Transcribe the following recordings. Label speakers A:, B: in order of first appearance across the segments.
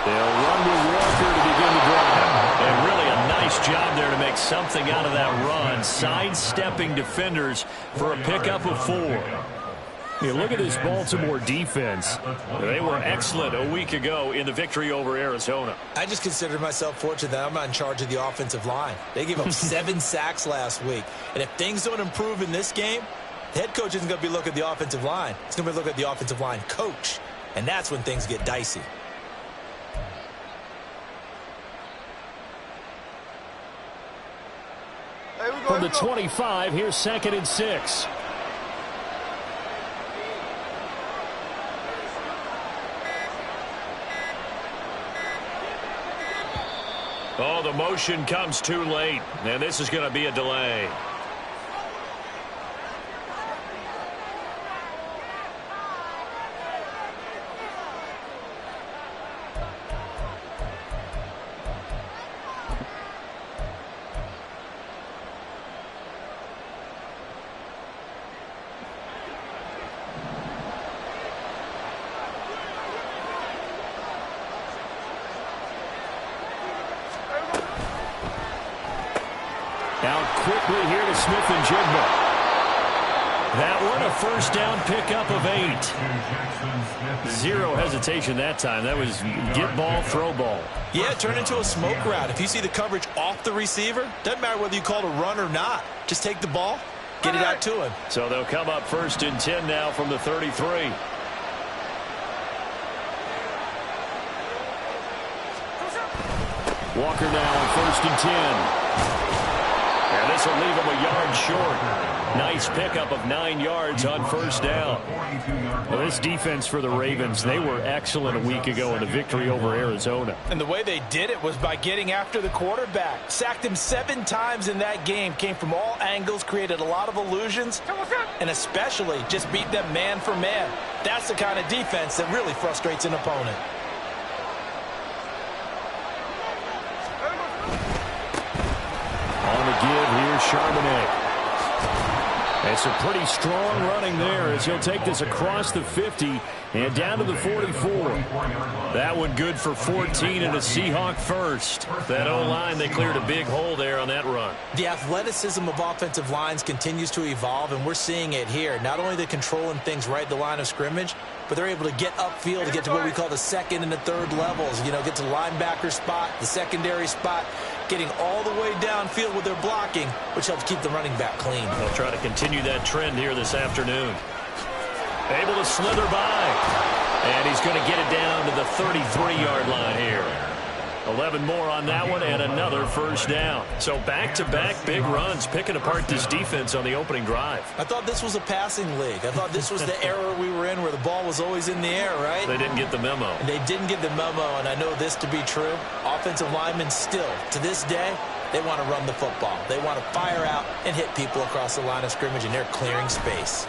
A: They'll run with Walker to begin the drive. And really a nice job there to make something out of that run. Sidestepping defenders for a pickup of 4. You look at this Baltimore defense. They were excellent a week ago in the victory over Arizona.
B: I just consider myself fortunate that I'm not in charge of the offensive line. They gave up 7 sacks last week. And if things don't improve in this game, the head coach isn't going to be looking at the offensive line. He's going to be looking at the offensive line coach. And that's when things get dicey.
A: From the 25, here's 2nd and 6. Oh, the motion comes too late, and this is going to be a delay. Out quickly here to Smith and Jigba. That one a first down pickup of 8. Zero hesitation that time. That was get ball, throw ball.
B: Yeah, turn into a smoke route. If you see the coverage off the receiver, doesn't matter whether you call it a run or not. Just take the ball, get it out to him.
A: So they'll come up 1st and 10 now from the 33. Walker now on 1st and 10. And this will leave him a yard short. Nice pickup of 9 yards on first down. Well, this defense for the Ravens, they were excellent a week ago in the victory over Arizona.
C: And the way they did it was by getting after the quarterback. Sacked him 7 times in that game. Came from all angles, created a lot of illusions, and especially just beat them man for man. That's the kind of defense that really frustrates an opponent.
A: On the give, here's Charbonnet. And some pretty strong running there as he'll take this across the 50 and down to the 44. That one good for 14 and a Seahawk first. That O-line, they cleared a big hole there on that run.
B: The athleticism of offensive lines continues to evolve, and we're seeing it here. Not only are they controlling things right at the line of scrimmage, but they're able to get upfield to get to what we call the 2nd and the 3rd levels. You know, get to the linebacker spot, the secondary spot, getting all the way downfield with their blocking, which helps keep the running back clean.
A: They'll try to continue that trend here this afternoon. Able to slither by. And he's going to get it down to the 33-yard line here. 11 more on that one and another first down. So back-to-back big runs picking apart this defense on the opening drive.
B: I thought this was a passing league. I thought this was the era we were in where the ball was always in the air, right?
A: They didn't get the memo.
B: And they didn't get the memo, and I know this to be true. Offensive linemen still, to this day, they want to run the football. They want to fire out and hit people across the line of scrimmage, and they're clearing space.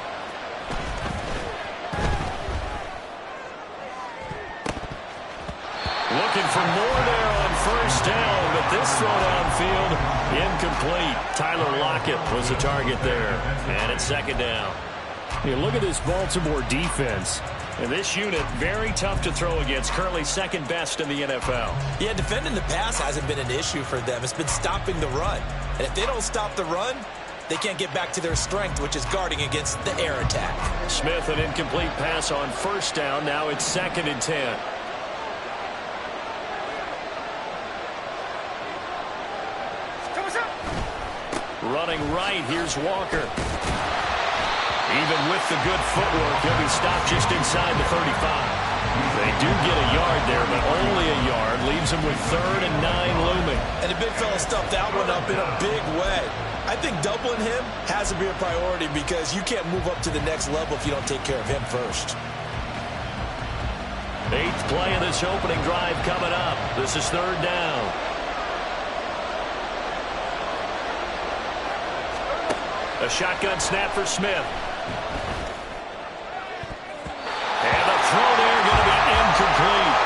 A: Looking for more there on first down, but this throw downfield incomplete. Tyler Lockett was the target there, and it's 2nd down. You look at this Baltimore defense, and this unit very tough to throw against, currently 2nd best in the NFL.
B: Yeah, defending the pass hasn't been an issue for them. It's been stopping the run. And if they don't stop the run, they can't get back to their strength, which is guarding against the air attack.
A: Smith, an incomplete pass on first down. Now it's 2nd and 10. Running right, here's Walker. Even with the good footwork, he'll be stopped just inside the 35. They do get a yard there, but only a yard. Leaves him with 3rd and 9 looming.
B: And the big fella stuffed that one up in a big way. I think doubling him has to be a priority because you can't move up to the next level if you don't take care of him first.
A: 8th play of this opening drive coming up. This is 3rd down. A shotgun snap for Smith. And the throw there going to be incomplete.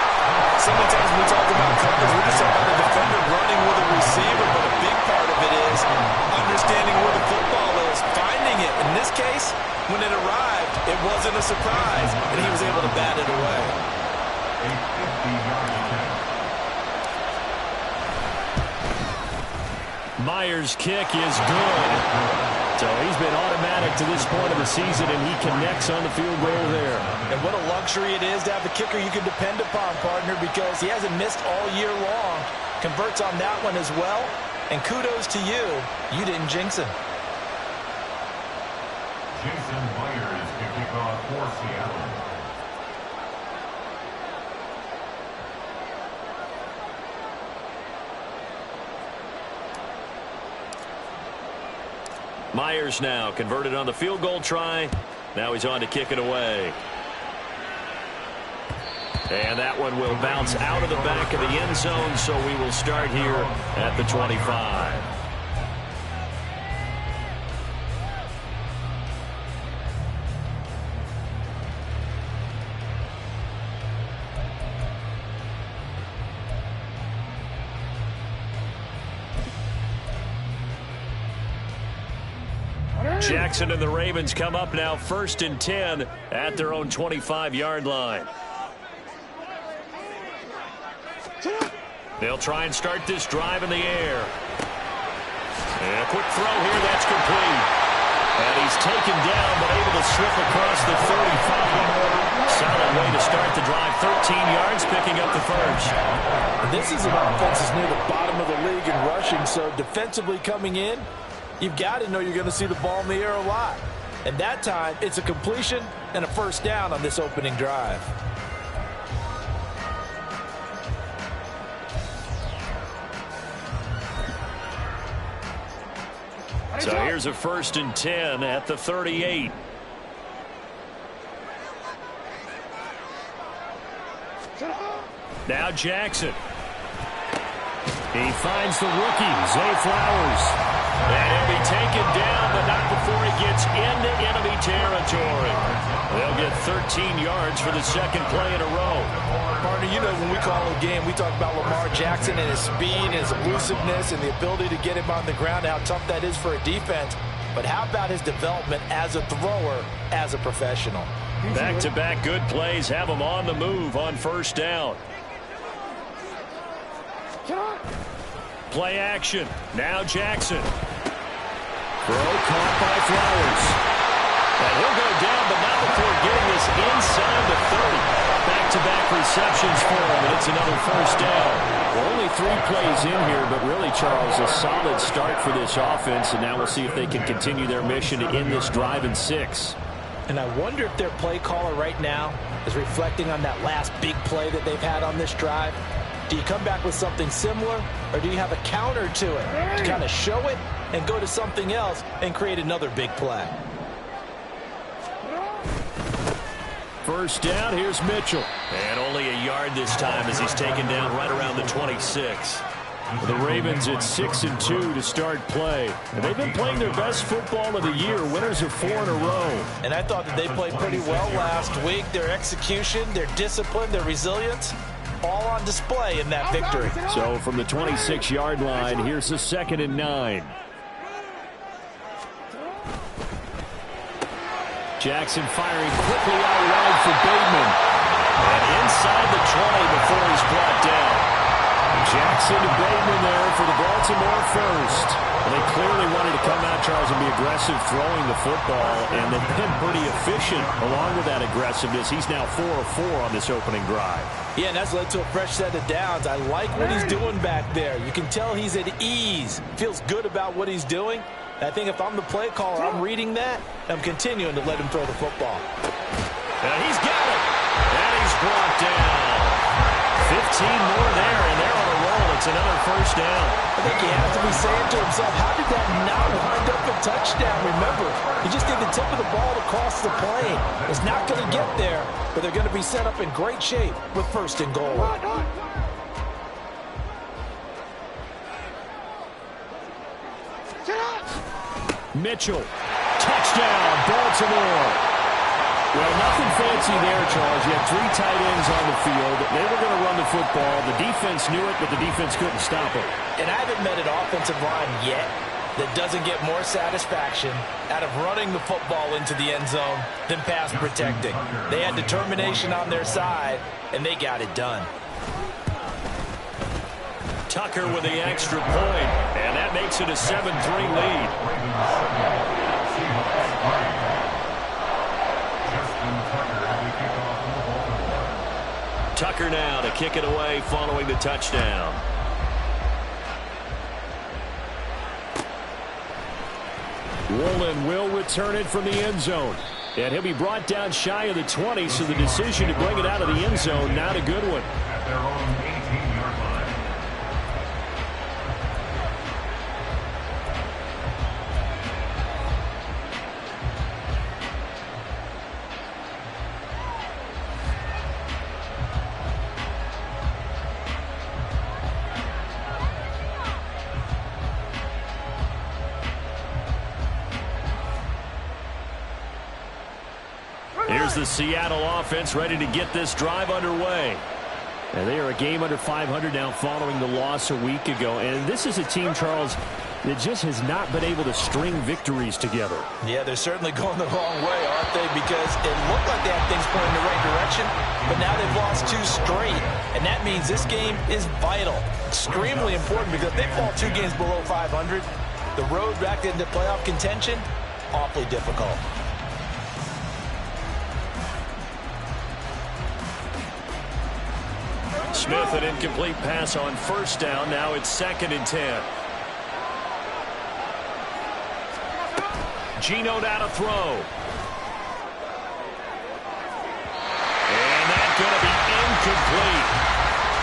B: So many times when we talk about coverage, we're just talking about the defender running with a receiver, but a big part of it is understanding where the football is, finding it. In this case, when it arrived, it wasn't a surprise, and he was able to bat it away.
D: A 50-yard attempt.
A: Myers' kick is good. So he's been automatic to this point of the season, and he connects on the field goal there.
C: And what a luxury it is to have a kicker you can depend upon, partner, because he hasn't missed all year long. Converts on that one as well. And kudos to you. You didn't jinx him.
D: Jason Myers to kick off for Seattle.
A: Myers now converted on the field goal try. Now he's on to kick it away. And that one will bounce out of the back of the end zone, so we will start here at the 25. Jackson and the Ravens come up now 1st and 10 at their own 25-yard line. They'll try and start this drive in the air. And a quick throw here, that's complete. And he's taken down, but able to slip across the 35. Solid way to start the drive. 13 yards, picking up the first.
C: This is an offense that's near the bottom of the league in rushing, so defensively coming in, you've got to know you're going to see the ball in the air a lot. And that time, it's a completion and a first down on this opening drive.
A: So here's a 1st and 10 at the 38. Now Jackson. He finds the rookie, Zay Flowers. And he'll be taken down, but not before he gets into enemy territory. They'll get 13 yards for the second play in a row.
C: Partner, you know when we call a game, we talk about Lamar Jackson and his speed and his elusiveness and the ability to get him on the ground, how tough that is for a defense. But how about his development as a thrower, as a professional?
A: Back-to-back good plays have him on the move on first down. Play action. Now Jackson. Throw caught by Flowers. And he'll go down, but not before getting this inside the 30. Back-to-back receptions for him, and it's another first down. Well, only 3 plays in here, but really, Charles, a solid start for this offense, and now we'll see if they can continue their mission to end this drive in 6.
C: And I wonder if their play caller right now is reflecting on that last big play that they've had on this drive. Do you come back with something similar, or do you have a counter to it to kind of show it and go to something else and create another big play?
A: First down, here's Mitchell. And only a yard this time as he's taken down right around the 26. The Ravens at 6-2 to start play. And they've been playing their best football of the year. Winners of 4 in a row.
C: And I thought that they played pretty well last week. Their execution, their discipline, their resilience, all on display in that victory.
A: So from the 26-yard line, here's the 2nd and 9. Jackson firing quickly out wide for Bateman. And inside the 20 before he's brought down. Jackson to Bateman there for the Baltimore first. And they clearly wanted to come out, Charles, and be aggressive throwing the football. And they've been pretty efficient along with that aggressiveness. He's now 4 of 4 on this opening drive.
C: Yeah, and that's led to a fresh set of downs. I like what he's doing back there. You can tell he's at ease. Feels good about what he's doing. I think if I'm the play caller, I'm reading that, and I'm continuing to let him throw the football.
A: And he's got it. And he's brought down. 15 more there, and they're on a roll. It's another first down.
C: I think he has to be saying to himself, how did that not wind up a touchdown? Remember, he just did the tip of the ball across the plane. It's not going to get there, but they're going to be set up in great shape with 1st and goal.
A: Mitchell, touchdown, Baltimore. Well, nothing fancy there, Charles. You had 3 tight ends on the field. They were going to run the football. The defense knew it, but the defense couldn't stop it.
C: And I haven't met an offensive line yet that doesn't get more satisfaction out of running the football into the end zone than pass protecting. They had determination on their side, and they got it done.
A: Tucker with the extra point, and that makes it a 7-3 lead. Tucker now to kick it away following the touchdown. Woolen will return it from the end zone. And he'll be brought down shy of the 20, so the decision to bring it out of the end zone, not a good one.
D: At their own 18-yard line.
A: Here's the Seattle offense ready to get this drive underway. And they are a game under 500 now following the loss a week ago. And this is a team, Charles, that just has not been able to string victories together.
C: Yeah, they're certainly going the wrong way, aren't they? Because it looked like they had things pointing in the right direction, but now they've lost 2 straight. And that means this game is vital, extremely important, because if they fall 2 games below 500, the road back into playoff contention, awfully difficult.
A: Smith, an incomplete pass on first down. Now it's 2nd and 10. Geno now to throw. And that's going to be incomplete.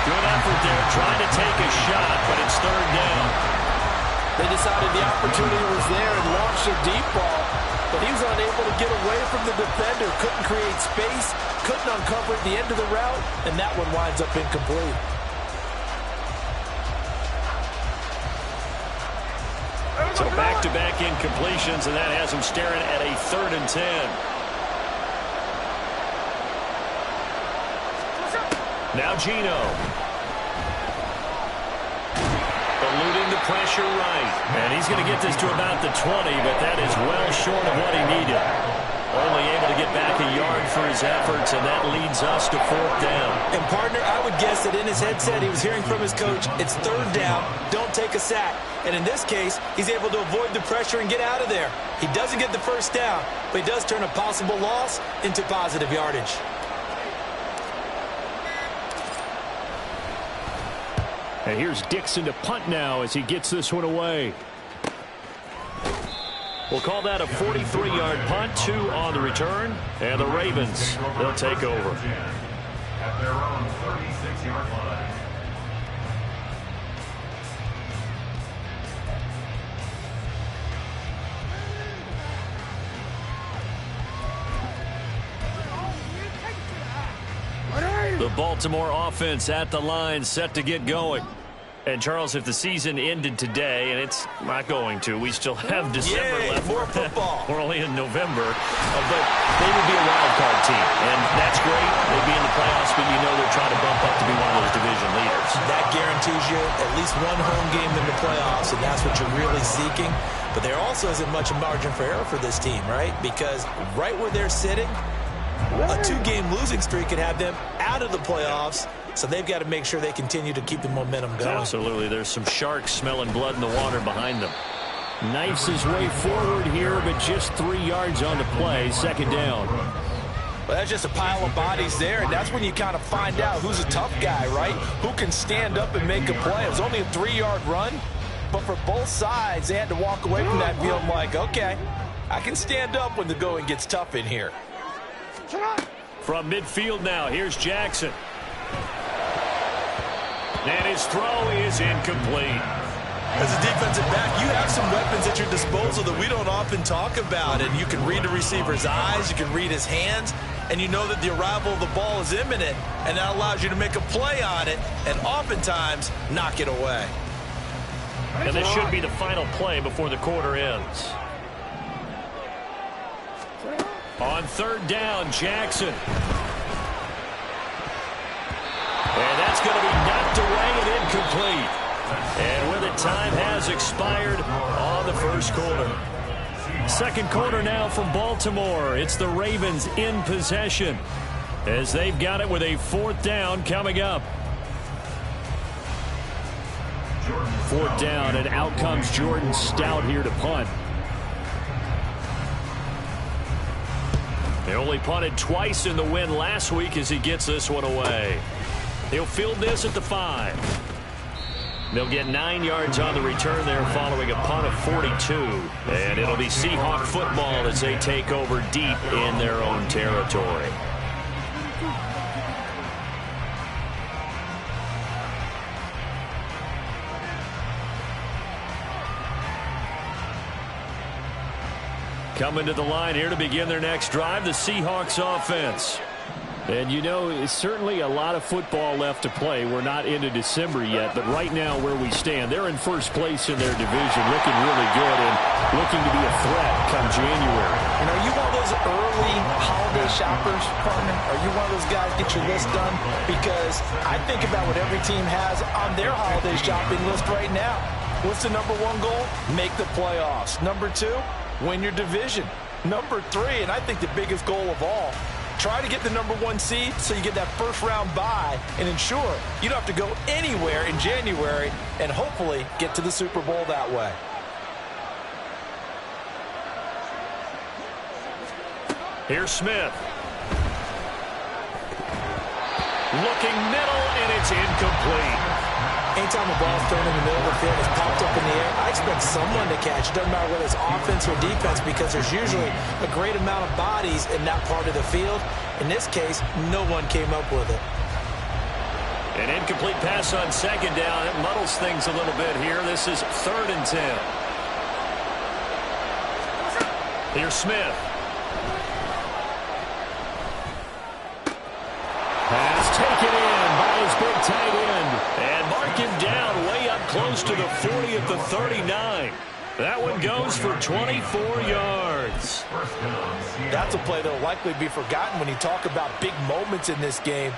A: Good effort there, trying to take a shot, but it's 3rd down.
C: They decided the opportunity was there and launched a deep ball, but he was unable to get away from the defender, couldn't create space, couldn't uncover at the end of the route, and that one winds up incomplete.
A: So back-to-back incompletions, and that has him staring at a 3rd and 10. Now Geno. Eluding the pressure right. And he's going to get this to about the 20, but that is well short of what he needed. Only able to get back a yard for his efforts, and that leads us to 4th down.
B: And, partner, I would guess that in his headset he was hearing from his coach, it's 3rd down, don't take a sack. And in this case, he's able to avoid the pressure and get out of there. He doesn't get the 1st down, but he does turn a possible loss into positive yardage.
A: And here's Dixon to punt now as he gets this one away. We'll call that a 43-yard punt, 2 on the return. And the Ravens, they'll take over.
D: At their own 36-yard line.
A: The Baltimore offense at the line, set to get going. And, Charles, if the season ended today, and it's not going to, we still have December left.
B: More football.
A: We're only in November. But they would be a wild card team. And that's great. They'd be in the playoffs, but you know they're trying to bump up to be one of those division leaders.
B: That guarantees you at least one home game in the playoffs, and that's what you're really seeking. But there also isn't much margin for error for this team, right? Because right where they're sitting, a 2-game losing streak could have them out of the playoffs. So they've got to make sure they continue to keep the momentum going.
A: Absolutely. There's some sharks smelling blood in the water behind them. Knifes his way forward here, but just 3 yards on the play. 2nd down.
C: Well, that's just a pile of bodies there, and that's when you kind of find out who's a tough guy, right? Who can stand up and make a play. It was only a 3-yard run, but for both sides, they had to walk away from that feeling like, okay, I can stand up when the going gets tough in here.
A: From midfield now, here's Jackson. And his throw is incomplete.
B: As a defensive back, you have some weapons at your disposal that we don't often talk about. And you can read the receiver's eyes, you can read his hands, and you know that the arrival of the ball is imminent. And that allows you to make a play on it and oftentimes knock it away.
A: And this should be the final play before the quarter ends. On 3rd down, Jackson. And that's going to be knocked away and incomplete. And with it, time has expired on the 1st quarter. 2nd quarter now from Baltimore. It's the Ravens in possession as they've got it with a 4th down coming up. 4th down, and out comes Jordan Stout here to punt. They only punted twice in the win last week as he gets this one away. He'll field this at the 5. They'll get 9 yards on the return there following a punt of 42. And it'll be Seahawk football as they take over deep in their own territory. Coming to the line here to begin their next drive, the Seahawks offense. And, you know, it's certainly a lot of football left to play. We're not into December yet, but right now where we stand, they're in first place in their division, looking really good and looking to be a threat come January.
C: And are you one of those early holiday shoppers, partner? Are you one of those guys get your list done? Because I think about what every team has on their holiday shopping list right now. What's the number 1 goal? Make the playoffs. Number 2, win your division. Number 3, and I think the biggest goal of all, try to get the number 1 seed so you get that first-round bye and ensure you don't have to go anywhere in January and hopefully get to the Super Bowl that way.
A: Here's Smith. Looking middle, and it's incomplete.
B: Anytime a ball's thrown in the middle of the field, it's popped up in the air, I expect someone to catch. It doesn't matter whether it's offense or defense because there's usually a great amount of bodies in that part of the field. In this case, no one came up with it.
A: An incomplete pass on 2nd down. It muddles things a little bit here. This is 3rd and 10. Here's Smith. Pass taken in by his big tight end. And mark him down way up close to the 40 at the 39. That one goes for 24 yards.
C: That's a play that will likely be forgotten when you talk about big moments in this game.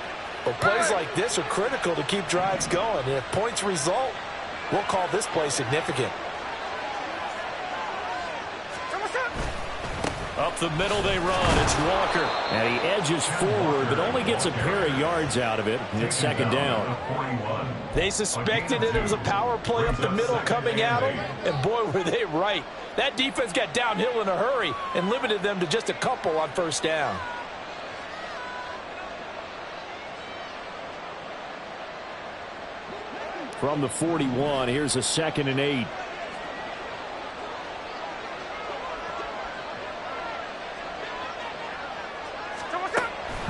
C: But plays like this are critical to keep drives going. And if points result, we'll call this play significant.
A: Up the middle they run. It's Walker. And he edges forward, but only gets a pair of yards out of it. And it's 2nd down.
C: They suspected it was a power play up the middle coming at them. And boy, were they right. That defense got downhill in a hurry and limited them to just a couple on 1st down.
A: From the 41, here's a 2nd and 8.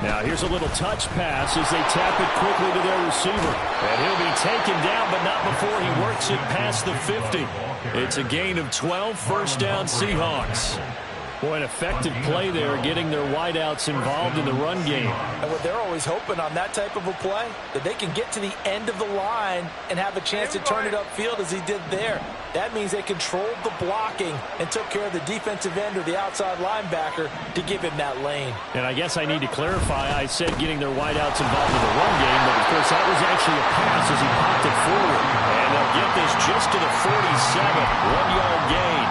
A: Now here's a little touch pass as they tap it quickly to their receiver. And he'll be taken down, but not before he works it past the 50. It's a gain of 12, 1st down Seahawks. Boy, an effective play there, getting their wideouts involved in the run game.
C: And what they're always hoping on that type of a play, that they can get to the end of the line and have a chance to turn it upfield as he did there. That means they controlled the blocking and took care of the defensive end or the outside linebacker to give him that lane.
A: And I guess I need to clarify, I said getting their wideouts involved in the run game, but of course that was actually a pass as he popped it forward. And they'll get this just to the 47, 1-yard gain.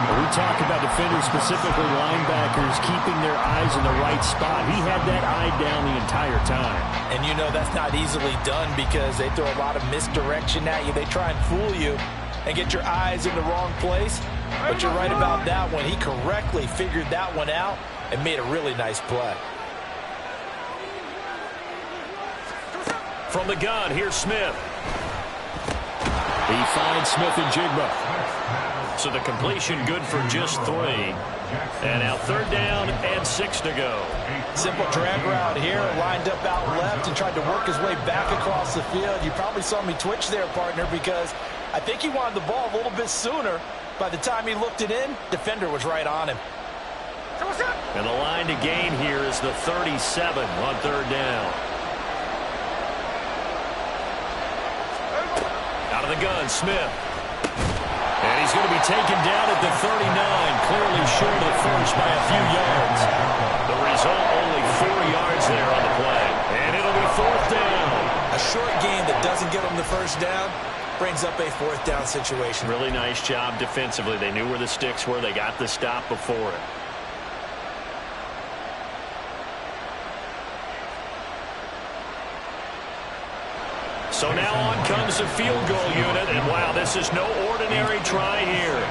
A: We talk about defenders, specifically linebackers, keeping their eyes in the right spot. He had that eye down the entire time.
C: And you know that's not easily done because they throw a lot of misdirection at you. They try and fool you and get your eyes in the wrong place. But you're right about that one. He correctly figured that one out and made a really nice play.
A: From the gun, here's Smith. He finds Smith and Jigba. So the completion good for just 3. And now 3rd down and 6 to go.
C: Simple drag route here, lined up out left and tried to work his way back across the field. You probably saw me twitch there, partner, because I think he wanted the ball a little bit sooner. By the time he looked it in, defender was right on him.
A: And the line to gain here is the 37 on 3rd down. Out of the gun, Smith. And he's going to be taken down at the 39, clearly short of the first by a few yards. The result, only 4 yards there on the play. And it'll be 4th down.
B: A short game that doesn't get them the 1st down brings up a 4th down situation.
A: Really nice job defensively. They knew where the sticks were. They got the stop before it. So now on comes the field goal unit, and wow, this is no ordinary try here.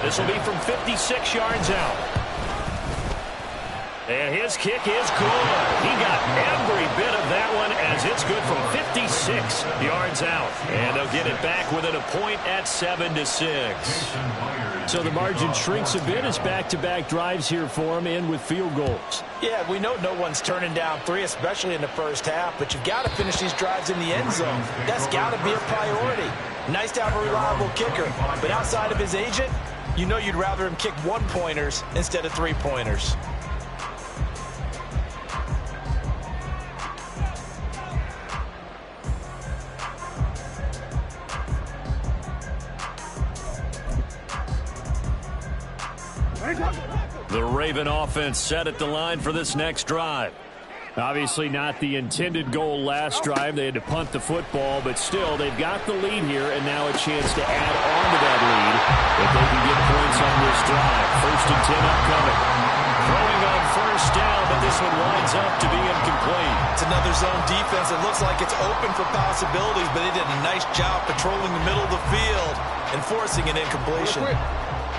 A: This will be from 56 yards out. And his kick is good. He got every bit of that one as it's good from 56 yards out. And they'll get it back within a point at 7-6.
E: So the margin shrinks a bit as back-to-back drives here for him, and with field goals.
C: Yeah, we know no one's turning down 3, especially in the first half, but you've got to finish these drives in the end zone. That's got to be a priority. Nice to have a reliable kicker, but outside of his agent, you know you'd rather him kick 1-pointers instead of 3-pointers.
A: The Raven offense set at the line for this next drive.
E: Obviously not the intended goal last drive. They had to punt the football, but still, they've got the lead here, and now a chance to add on to that lead if they can get points on this drive. 1st and 10 upcoming.
A: Throwing on first down, but this one winds up to be incomplete.
B: It's another zone defense. It looks like it's open for possibilities, but they did a nice job patrolling the middle of the field and forcing an incompletion.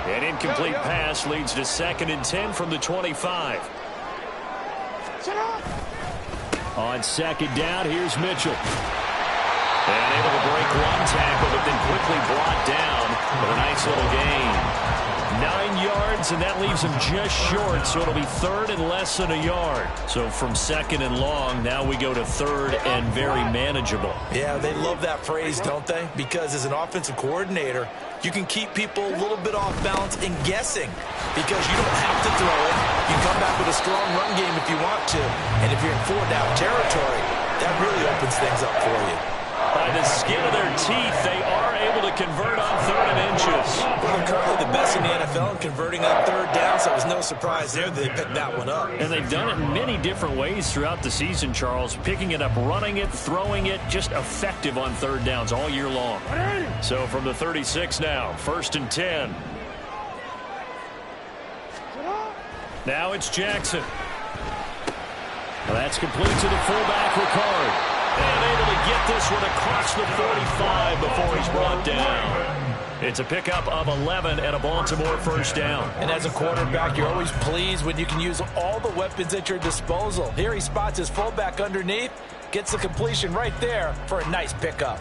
A: An incomplete pass leads to 2nd and 10 from the 25.
E: On 2nd down, here's Mitchell.
A: And able to break one tackle, but then quickly brought down with a nice little gain. 9 yards, and that leaves him just short, so it'll be 3rd and less than a yard. So from 2nd and long, now we go to 3rd and very manageable.
B: Yeah, they love that phrase, don't they? Because as an offensive coordinator, you can keep people a little bit off balance and guessing because you don't have to throw it. You come back with a strong run game if you want to. And if you're in 4-down territory, that really opens things up for you.
A: By the skin of their teeth, they are able to convert on 3rd and inches.
B: Well, they're currently the best in the NFL in converting on 3rd down, so it was no surprise there that they picked that one up.
A: And they've done it in many different ways throughout the season, Charles. Picking it up, running it, throwing it, just effective on 3rd downs all year long. So from the 36 now, 1st and 10. Now it's Jackson. Well, that's complete to the fullback, Ricard. And able to get this one across the 45 before he's brought down. It's a pickup of 11 and a Baltimore 1st down.
C: And as a quarterback, you're always pleased when you can use all the weapons at your disposal. Here he spots his fullback underneath, gets the completion right there for a nice pickup.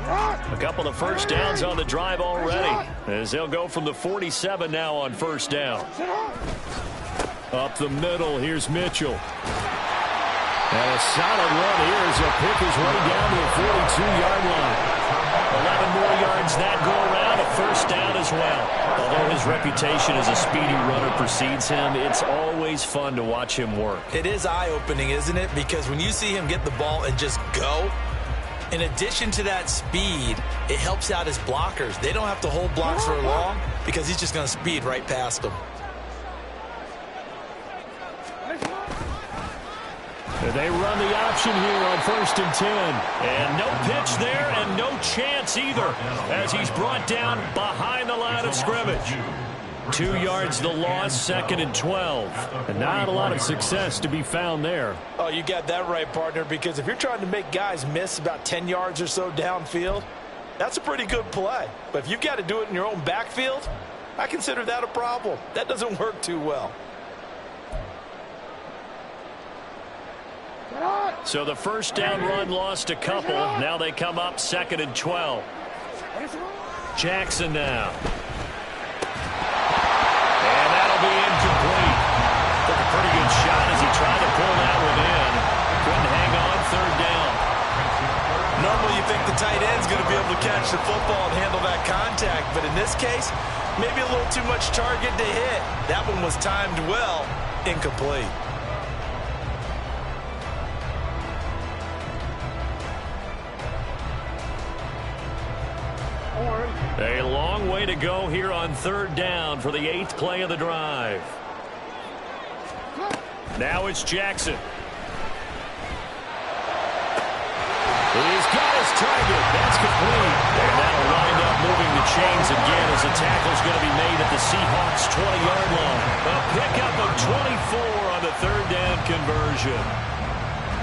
A: A couple of 1st downs on the drive already, as they'll go from the 47 now on 1st down.
E: Up the middle, here's Mitchell. And a solid run here as he'll pick his way down to the 42-yard line.
A: 11 more yards that go around, a 1st down as well. Although his reputation as a speedy runner precedes him, it's always fun to watch him work.
B: It is eye-opening, isn't it? Because when you see him get the ball and just go, in addition to that speed, it helps out his blockers. They don't have to hold blocks for long because he's just going to speed right past them.
E: They run the option here on 1st and 10.
A: And no pitch there and no chance either as he's brought down behind the line of scrimmage. 2 yards the loss, 2nd and 12.
E: And not a lot of success to be found there.
C: Oh, you got that right, partner, because if you're trying to make guys miss about 10 yards or so downfield, that's a pretty good play. But if you've got to do it in your own backfield, I consider that a problem. That doesn't work too well.
A: So the 1st down run lost a couple. Now they come up 2nd and 12. Jackson now. And that'll be incomplete. Took a pretty good shot as he tried to pull that one in. Couldn't hang on 3rd down.
B: Normally you think the tight end's going to be able to catch the football and handle that contact, but in this case, maybe a little too much target to hit. That one was timed well, incomplete.
A: A long way to go here on 3rd down for the 8th play of the drive. Now it's Jackson. He's got his target. That's complete. And that'll wind up moving the chains again as the tackle's going to be made at the Seahawks' 20-yard line. A pickup of 24 on the 3rd down conversion.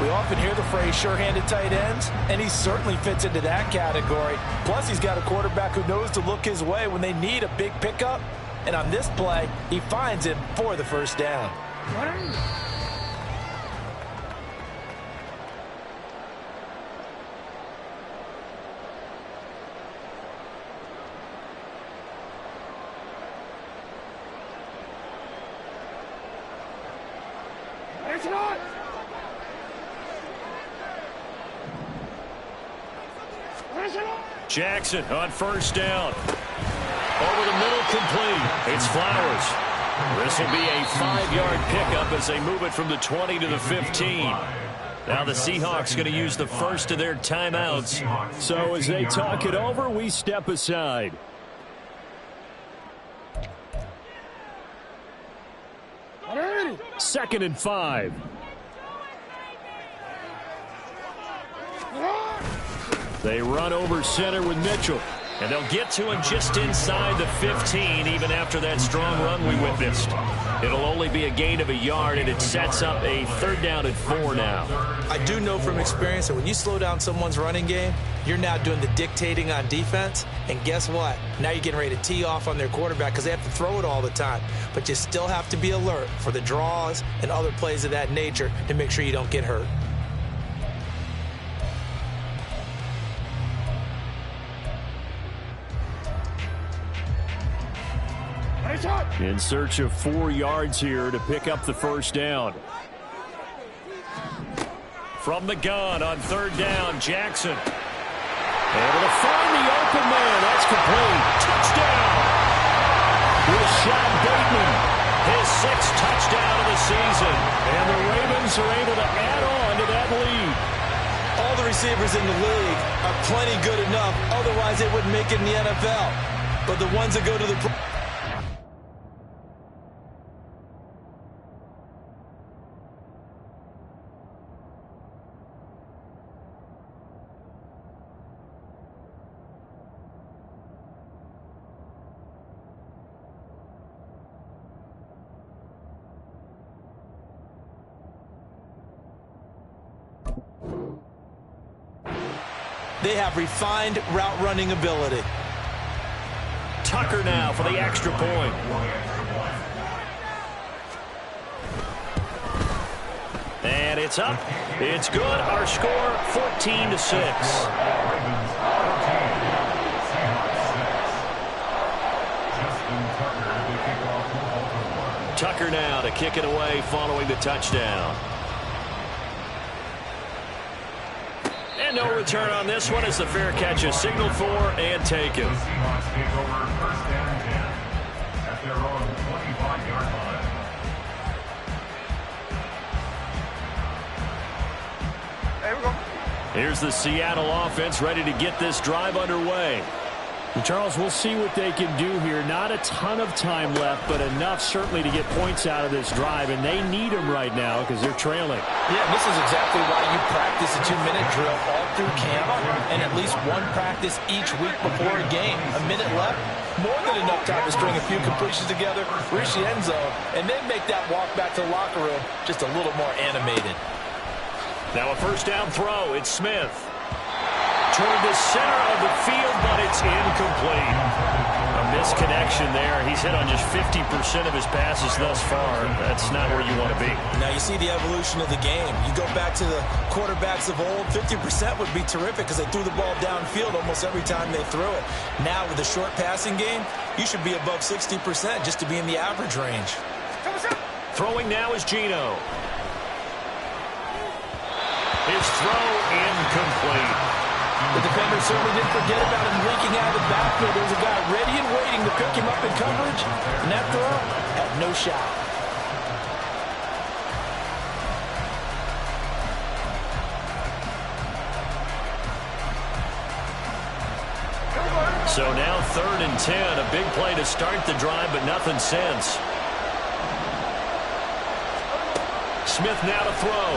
C: We often hear the phrase sure-handed tight ends, and he certainly fits into that category. Plus, he's got a quarterback who knows to look his way when they need a big pickup. And on this play, he finds him for the first down.
A: Jackson on first down. Over the middle, complete. It's Flowers. This will be a 5-yard pickup as they move it from the 20 to the 15. Now the Seahawks going to use the first of their timeouts.
E: So as they talk it over, we step aside. Second and 5. They run over center with Mitchell.
A: And they'll get to him just inside the 15, even after that strong run we witnessed. It'll only be a gain of a yard, and it sets up a 3rd down and 4 now.
B: I do know from experience that when you slow down someone's running game, you're now doing the dictating on defense. And guess what? Now you're getting ready to tee off on their quarterback because they have to throw it all the time. But you still have to be alert for the draws and other plays of that nature to make sure you don't get hurt.
E: In search of 4 yards here to pick up the first down.
A: From the gun on 3rd down, Jackson. Able to find the open man. That's complete. Touchdown. Rashad Bateman. His 6th touchdown of the season. And the Ravens are able to add on to that lead.
B: All the receivers in the league are plenty good enough. Otherwise, they wouldn't make it in the NFL. But the ones that go to the They have refined route running ability.
A: Tucker now for the extra point. And it's up. It's good. Our score 14-6. Tucker now to kick it away following the touchdown. And no return on this one as the fair catch is signaled for and taken. Here's the Seattle offense ready to get this drive underway.
E: And Charles, we'll see what they can do here. Not a ton of time left, but enough certainly to get points out of this drive, and they need them right now because they're trailing.
C: Yeah, this is exactly why you practice a 2-minute drill all through camp and at least one practice each week before a game. A minute left, more than enough time to string a few completions together, reach the end zone, and then make that walk back to the locker room just a little more animated.
A: Now a first down throw. It's Smith. Toward the center of the field, but it's incomplete. A misconnection there. He's hit on just 50% of his passes thus far. That's not where you want to be.
B: Now you see the evolution of the game. You go back to the quarterbacks of old, 50% would be terrific because they threw the ball downfield almost every time they threw it. Now with the short passing game, you should be above 60% just to be in the average range.
A: Throwing now is Geno. His throw incomplete.
C: The defender certainly didn't forget about him leaking out of the backfield. There was a guy ready and waiting to pick him up in coverage, and that throw had no shot.
A: So now 3rd and 10, a big play to start the drive, but nothing since. Smith now to throw.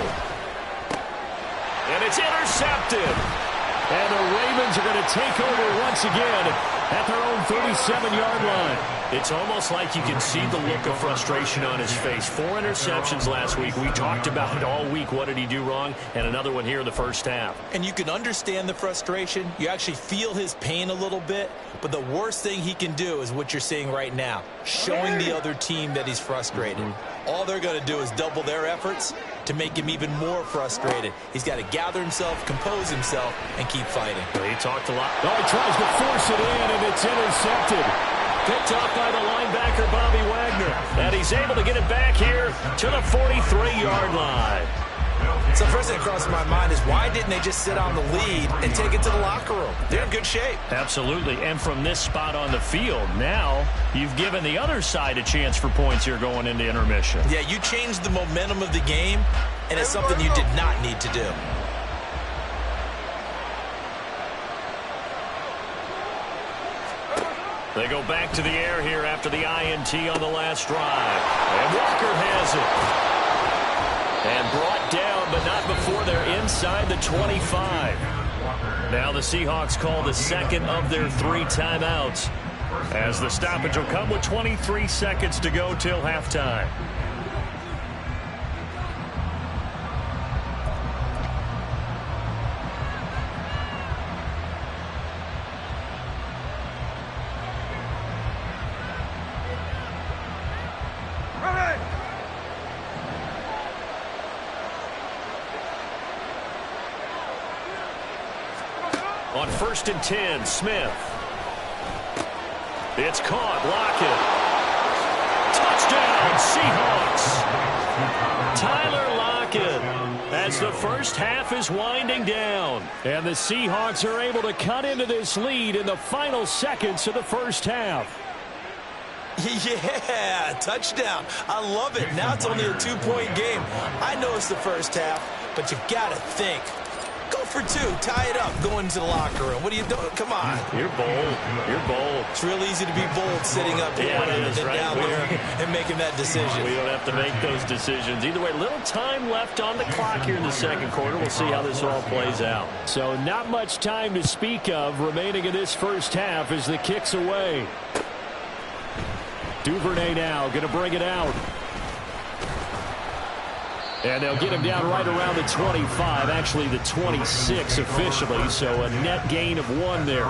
A: And it's intercepted.
E: And the Ravens are going to take over once again at their own 37-yard line.
A: It's almost like you can see the look of frustration on his face. 4 interceptions last week. We talked about it all week. What did he do wrong? And another one here in the first half.
B: And you can understand the frustration. You actually feel his pain a little bit. But the worst thing he can do is what you're seeing right now, showing the other team that he's frustrated. All they're going to do is double their efforts to make him even more frustrated. He's got to gather himself, compose himself, and keep fighting.
A: He talked a lot.
E: Oh, he tries to force it in, and it's intercepted.
A: Picked off by the linebacker, Bobby Wagner. And he's able to get it back here to the 43-yard line.
B: So first thing that crosses my mind is why didn't they just sit on the lead and take it to the locker room? They're in good shape.
A: Absolutely. And from this spot on the field, now you've given the other side a chance for points here going into intermission.
B: Yeah, you changed the momentum of the game, and it's something you did not need to do.
A: They go back to the air here after the INT on the last drive. And Walker has it. And brought down, but not before they're inside the 25. Now the Seahawks call the second of their 3 timeouts, as the stoppage will come with 23 seconds to go till halftime. On 1st and 10, Smith. It's caught. Lockett. Touchdown, Seahawks. Tyler Lockett, as the first half is winding down.
E: And the Seahawks are able to cut into this lead in the final seconds of the first half.
B: Yeah, touchdown. I love it. Now it's only a 2-point game. I know it's the first half, but you got to think. Go for 2. Tie it up. Go into the locker room. What are you doing? Come on.
A: You're bold. You're bold.
B: It's real easy to be bold sitting up here and down there and making that decision.
A: We don't have to make those decisions. Either way, little time left on the clock here in the second quarter. We'll see how this all plays out.
E: So not much time to speak of remaining in this first half as the kick's away. Duvernay now going to bring it out. And they'll get him down right around the 25, actually the 26 officially, so a net gain of 1 there.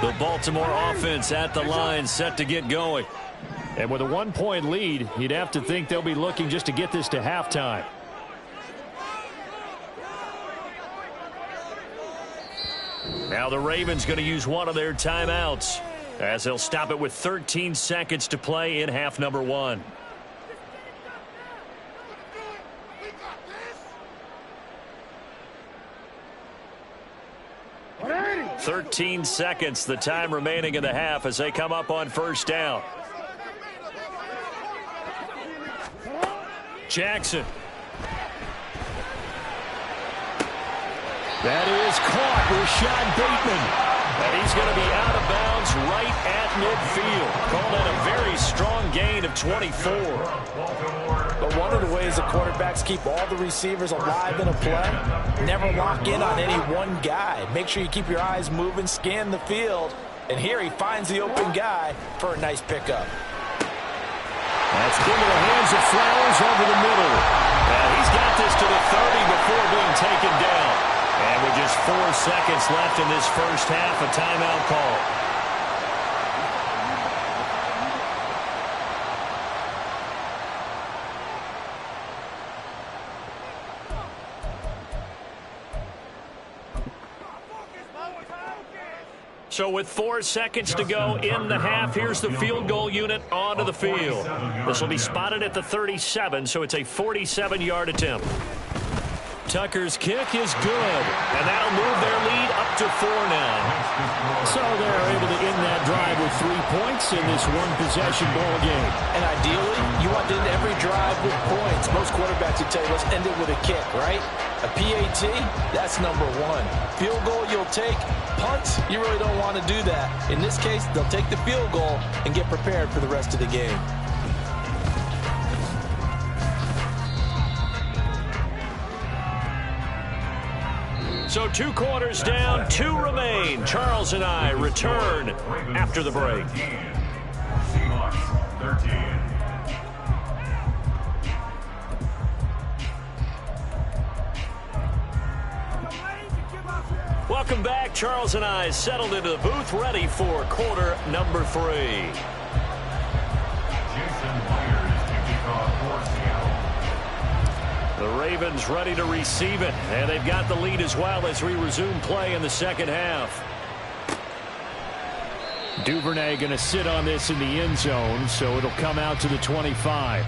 A: The Baltimore offense at the line, set to get going.
E: And with a 1-point lead, you'd have to think they'll be looking just to get this to halftime.
A: Now the Ravens going to use one of their timeouts, as they'll stop it with 13 seconds to play in half number 1.
F: Ready.
A: 13 seconds, the time remaining in the half as they come up on first down. Jackson.
E: That is caught. Rashad Bateman.
A: And he's going to be out of bounds right at midfield. Call that a very strong gain of 24.
C: But one of the ways the quarterbacks keep all the receivers alive in a play, never lock in on any one guy. Make sure you keep your eyes moving, scan the field. And here he finds the open guy for a nice pickup.
E: That's into the hands of Flowers over the middle.
A: And he's got this to the 30 before being taken down. And with just 4 seconds left in this first half, a timeout call. So with 4 seconds to go in the half, here's the field goal unit onto the field. This will be spotted at the 37, so it's a 47-yard attempt. Tucker's kick is good, and that'll move their lead up to 4 now.
E: So they're able to end that drive with 3 points in this one-possession ball game.
C: And ideally, you want to end every drive with points. Most quarterbacks would tell you, let's end it with a kick, right? A PAT, that's number 1. Field goal, you'll take. Punts, you really don't want to do that. In this case, they'll take the field goal and get prepared for the rest of the game.
A: So 2 quarters down, 2 remain. Charles and I return after the break.
D: Seahawks 13.
A: Welcome back. Charles and I settled into the booth, ready for quarter number 3.
D: Jason Myers to kick off for Seattle.
A: The Ravens ready to receive it, and they've got the lead as well as we resume play in the second half.
E: Duvernay going to sit on this in the end zone, so it'll come out to the 25.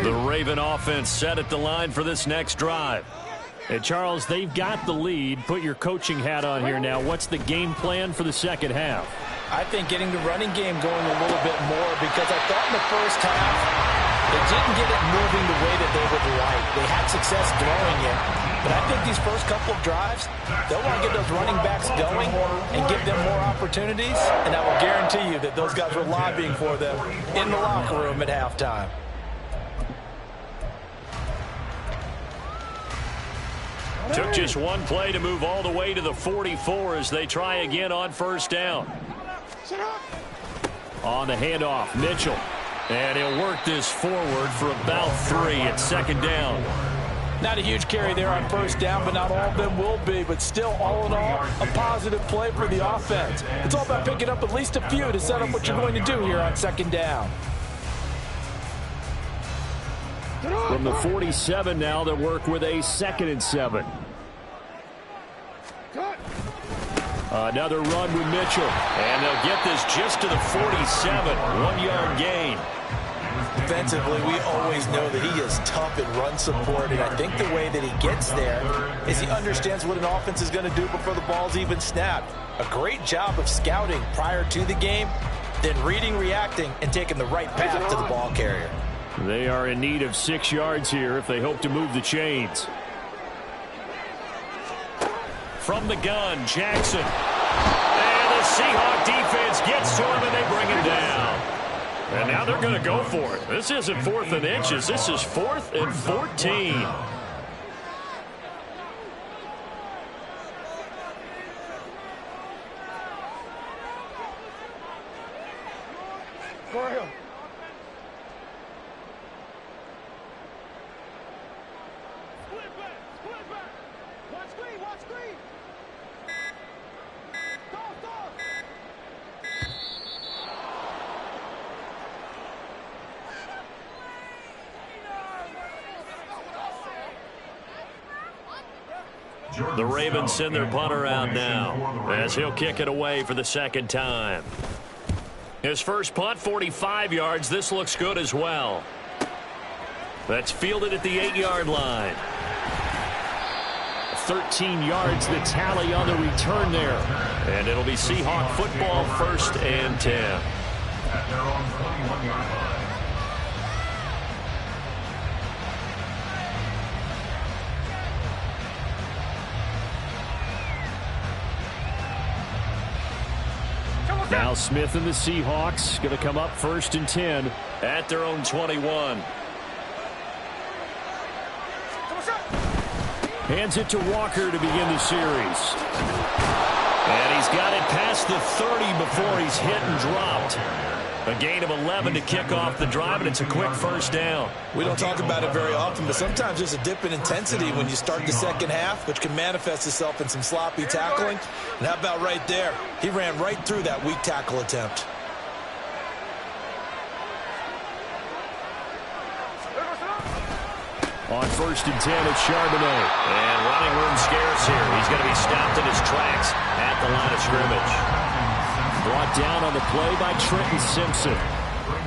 A: The Raven offense set at the line for this next drive.
E: And Charles, they've got the lead. Put your coaching hat on here now. What's the game plan for the second half?
C: I think getting the running game going a little bit more, because I thought in the first half they didn't get it moving the way that they would like. They had success throwing it, but I think these first couple of drives, they'll want to get those running backs going and give them more opportunities, and I will guarantee you that those guys were lobbying for them in the locker room at halftime.
A: Took just one play to move all the way to the 44 as they try again on first down.
E: On the handoff, Mitchell.
A: And he'll work this forward for about 3 at second down.
C: Not a huge carry there on first down, but not all of them will be. But still, all in all, a positive play for the offense. It's all about picking up at least a few to set up what you're going to do here on second down.
E: From the 47 now, they'll work with a 2nd and 7. Another run with Mitchell.
A: And they'll get this just to the 47. 1-yard gain.
B: Defensively, we always know that he is tough in run support, and I think the way that he gets there is he understands what an offense is going to do before the ball's even snapped. A great job of scouting prior to the game, then reading, reacting, and taking the right path to the ball carrier.
E: They are in need of 6 yards here if they hope to move the chains.
A: From the gun, Jackson. And the Seahawk defense gets to him, and they bring him down. And now they're going to go for it. This isn't 4th and inches. This is 4th and 14.
F: For him.
A: The Ravens send their punter out now as he'll kick it away for the second time. His first punt, 45 yards. This looks good as well. That's fielded at the 8-yard line.
E: 13 yards, the tally on the return there.
A: And it'll be Seahawk football, 1st and 10.
D: At their own 21-yard line.
E: Now Smith and the Seahawks going to come up 1st and 10.
A: At their own 21.
E: Hands it to Walker to begin the series.
A: And he's got it past the 30 before he's hit and dropped. A gain of 11 to kick off the drive, and it's a quick first down.
B: We don't talk about it very often, but sometimes there's a dip in intensity when you start the second half, which can manifest itself in some sloppy tackling. And how about right there? He ran right through that weak tackle attempt.
E: On 1st and 10, it's Charbonnet.
A: And running room scarce here. He's going to be stopped in his tracks at the line of scrimmage.
E: Brought down on the play by Trenton Simpson.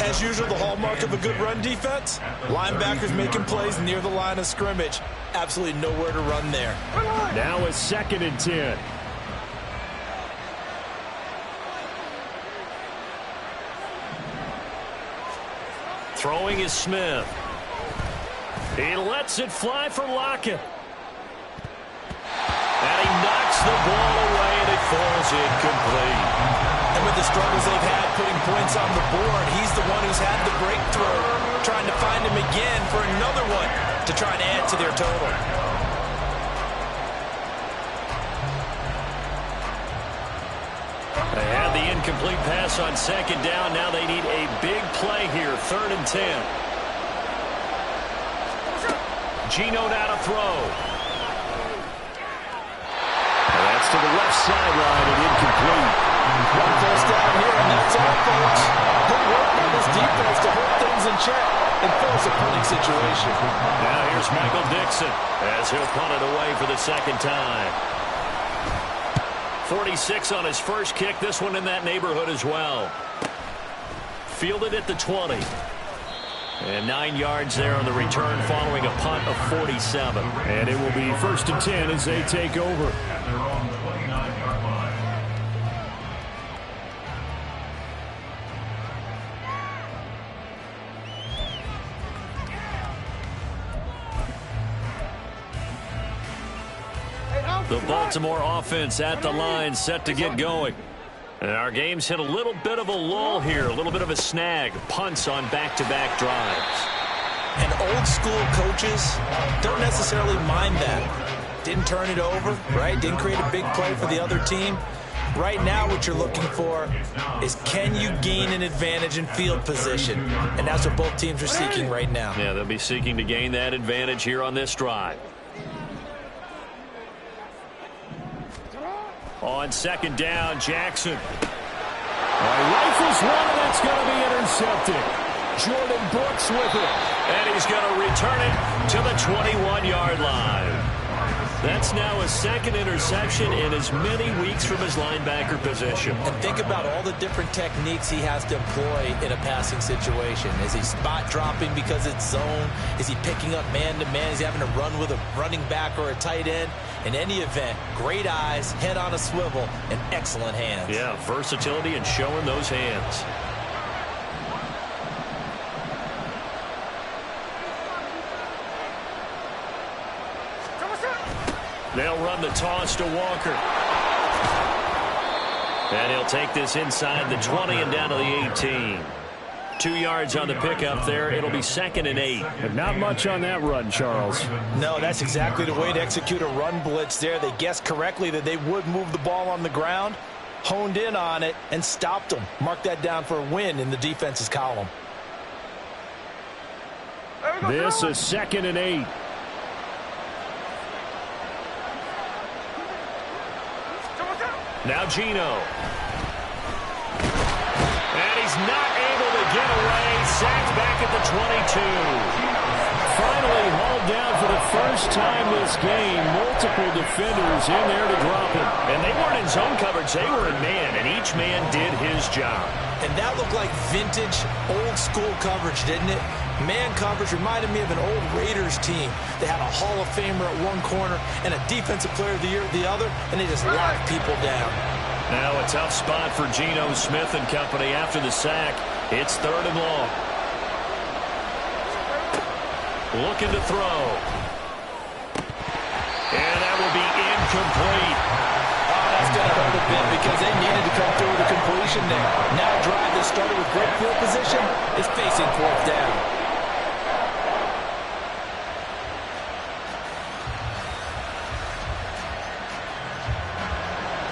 B: As usual, the hallmark of a good run defense, linebackers making plays near the line of scrimmage. Absolutely nowhere to run there.
E: Now a 2nd and 10.
A: Throwing is Smith. He lets it fly for Lockett. And he knocks the ball away, and it falls incomplete.
B: And with the struggles they've had putting points on the board, he's the one who's had the breakthrough, trying to find him again for another one to try and add to their total.
A: They had the incomplete pass on second down. Now they need a big play here, 3rd and 10. Geno now to throw.
E: And that's to the left sideline and incomplete.
C: One first down here, and that's all, folks. Good work by this defense to hold things in check and force a punting situation.
A: Now here's Michael Dixon as he'll punt it away for the second time. 46 on his first kick. This one in that neighborhood as well. Fielded at the 20. And 9 yards there on the return following a punt of 47.
E: And it will be 1st and 10 as they take over.
D: At their own 29-yard line.
A: The Baltimore offense at the line, set to get going. And our game's hit a little bit of a lull here, a little bit of a snag. Punts on back-to-back drives.
B: And old school coaches don't necessarily mind that. Didn't turn it over, right? Didn't create a big play for the other team. Right now what you're looking for is, can you gain an advantage in field position? And that's what both teams are seeking right now.
A: Yeah, they'll be seeking to gain that advantage here on this drive. On 2nd down, Jackson.
E: Rifles one, and that's going to be intercepted. Jordan Brooks with it.
A: And he's going to return it to the 21-yard line. That's now his 2nd interception in as many weeks from his linebacker position.
B: And think about all the different techniques he has to employ in a passing situation. Is he spot dropping because it's zone? Is he picking up man-to-man? Is he having to run with a running back or a tight end? In any event, great eyes, head on a swivel, and excellent hands.
A: Yeah, versatility and showing those hands. They'll run the toss to Walker. And he'll take this inside the 20 and down to the 18. 2 yards on the pickup there. It'll be 2nd and 8.
E: And not much on that run, Charles.
C: No, that's exactly the way to execute a run blitz there. They guessed correctly that they would move the ball on the ground, honed in on it, and stopped them. Mark that down for a win in the defense's column.
E: This is 2nd and 8.
A: Now Gino. And he's not able to get away. Sacked back at the 22.
E: Finally hauled down for the first time this game. Multiple defenders in there to drop him.
A: And they weren't in zone coverage. They were in man, and each man did his job.
B: And that looked like vintage, old-school coverage, didn't it? Man coverage reminded me of an old Raiders team. They had a Hall of Famer at one corner and a Defensive Player of the Year at the other, and they just locked people down.
A: Now a tough spot for Geno Smith and company after the sack. It's 3rd and long. Looking to throw. And that will be incomplete.
C: Oh, that's going to hurt a bit because they needed to come through with a completion there. Now a drive that started with great field position is facing 4th down.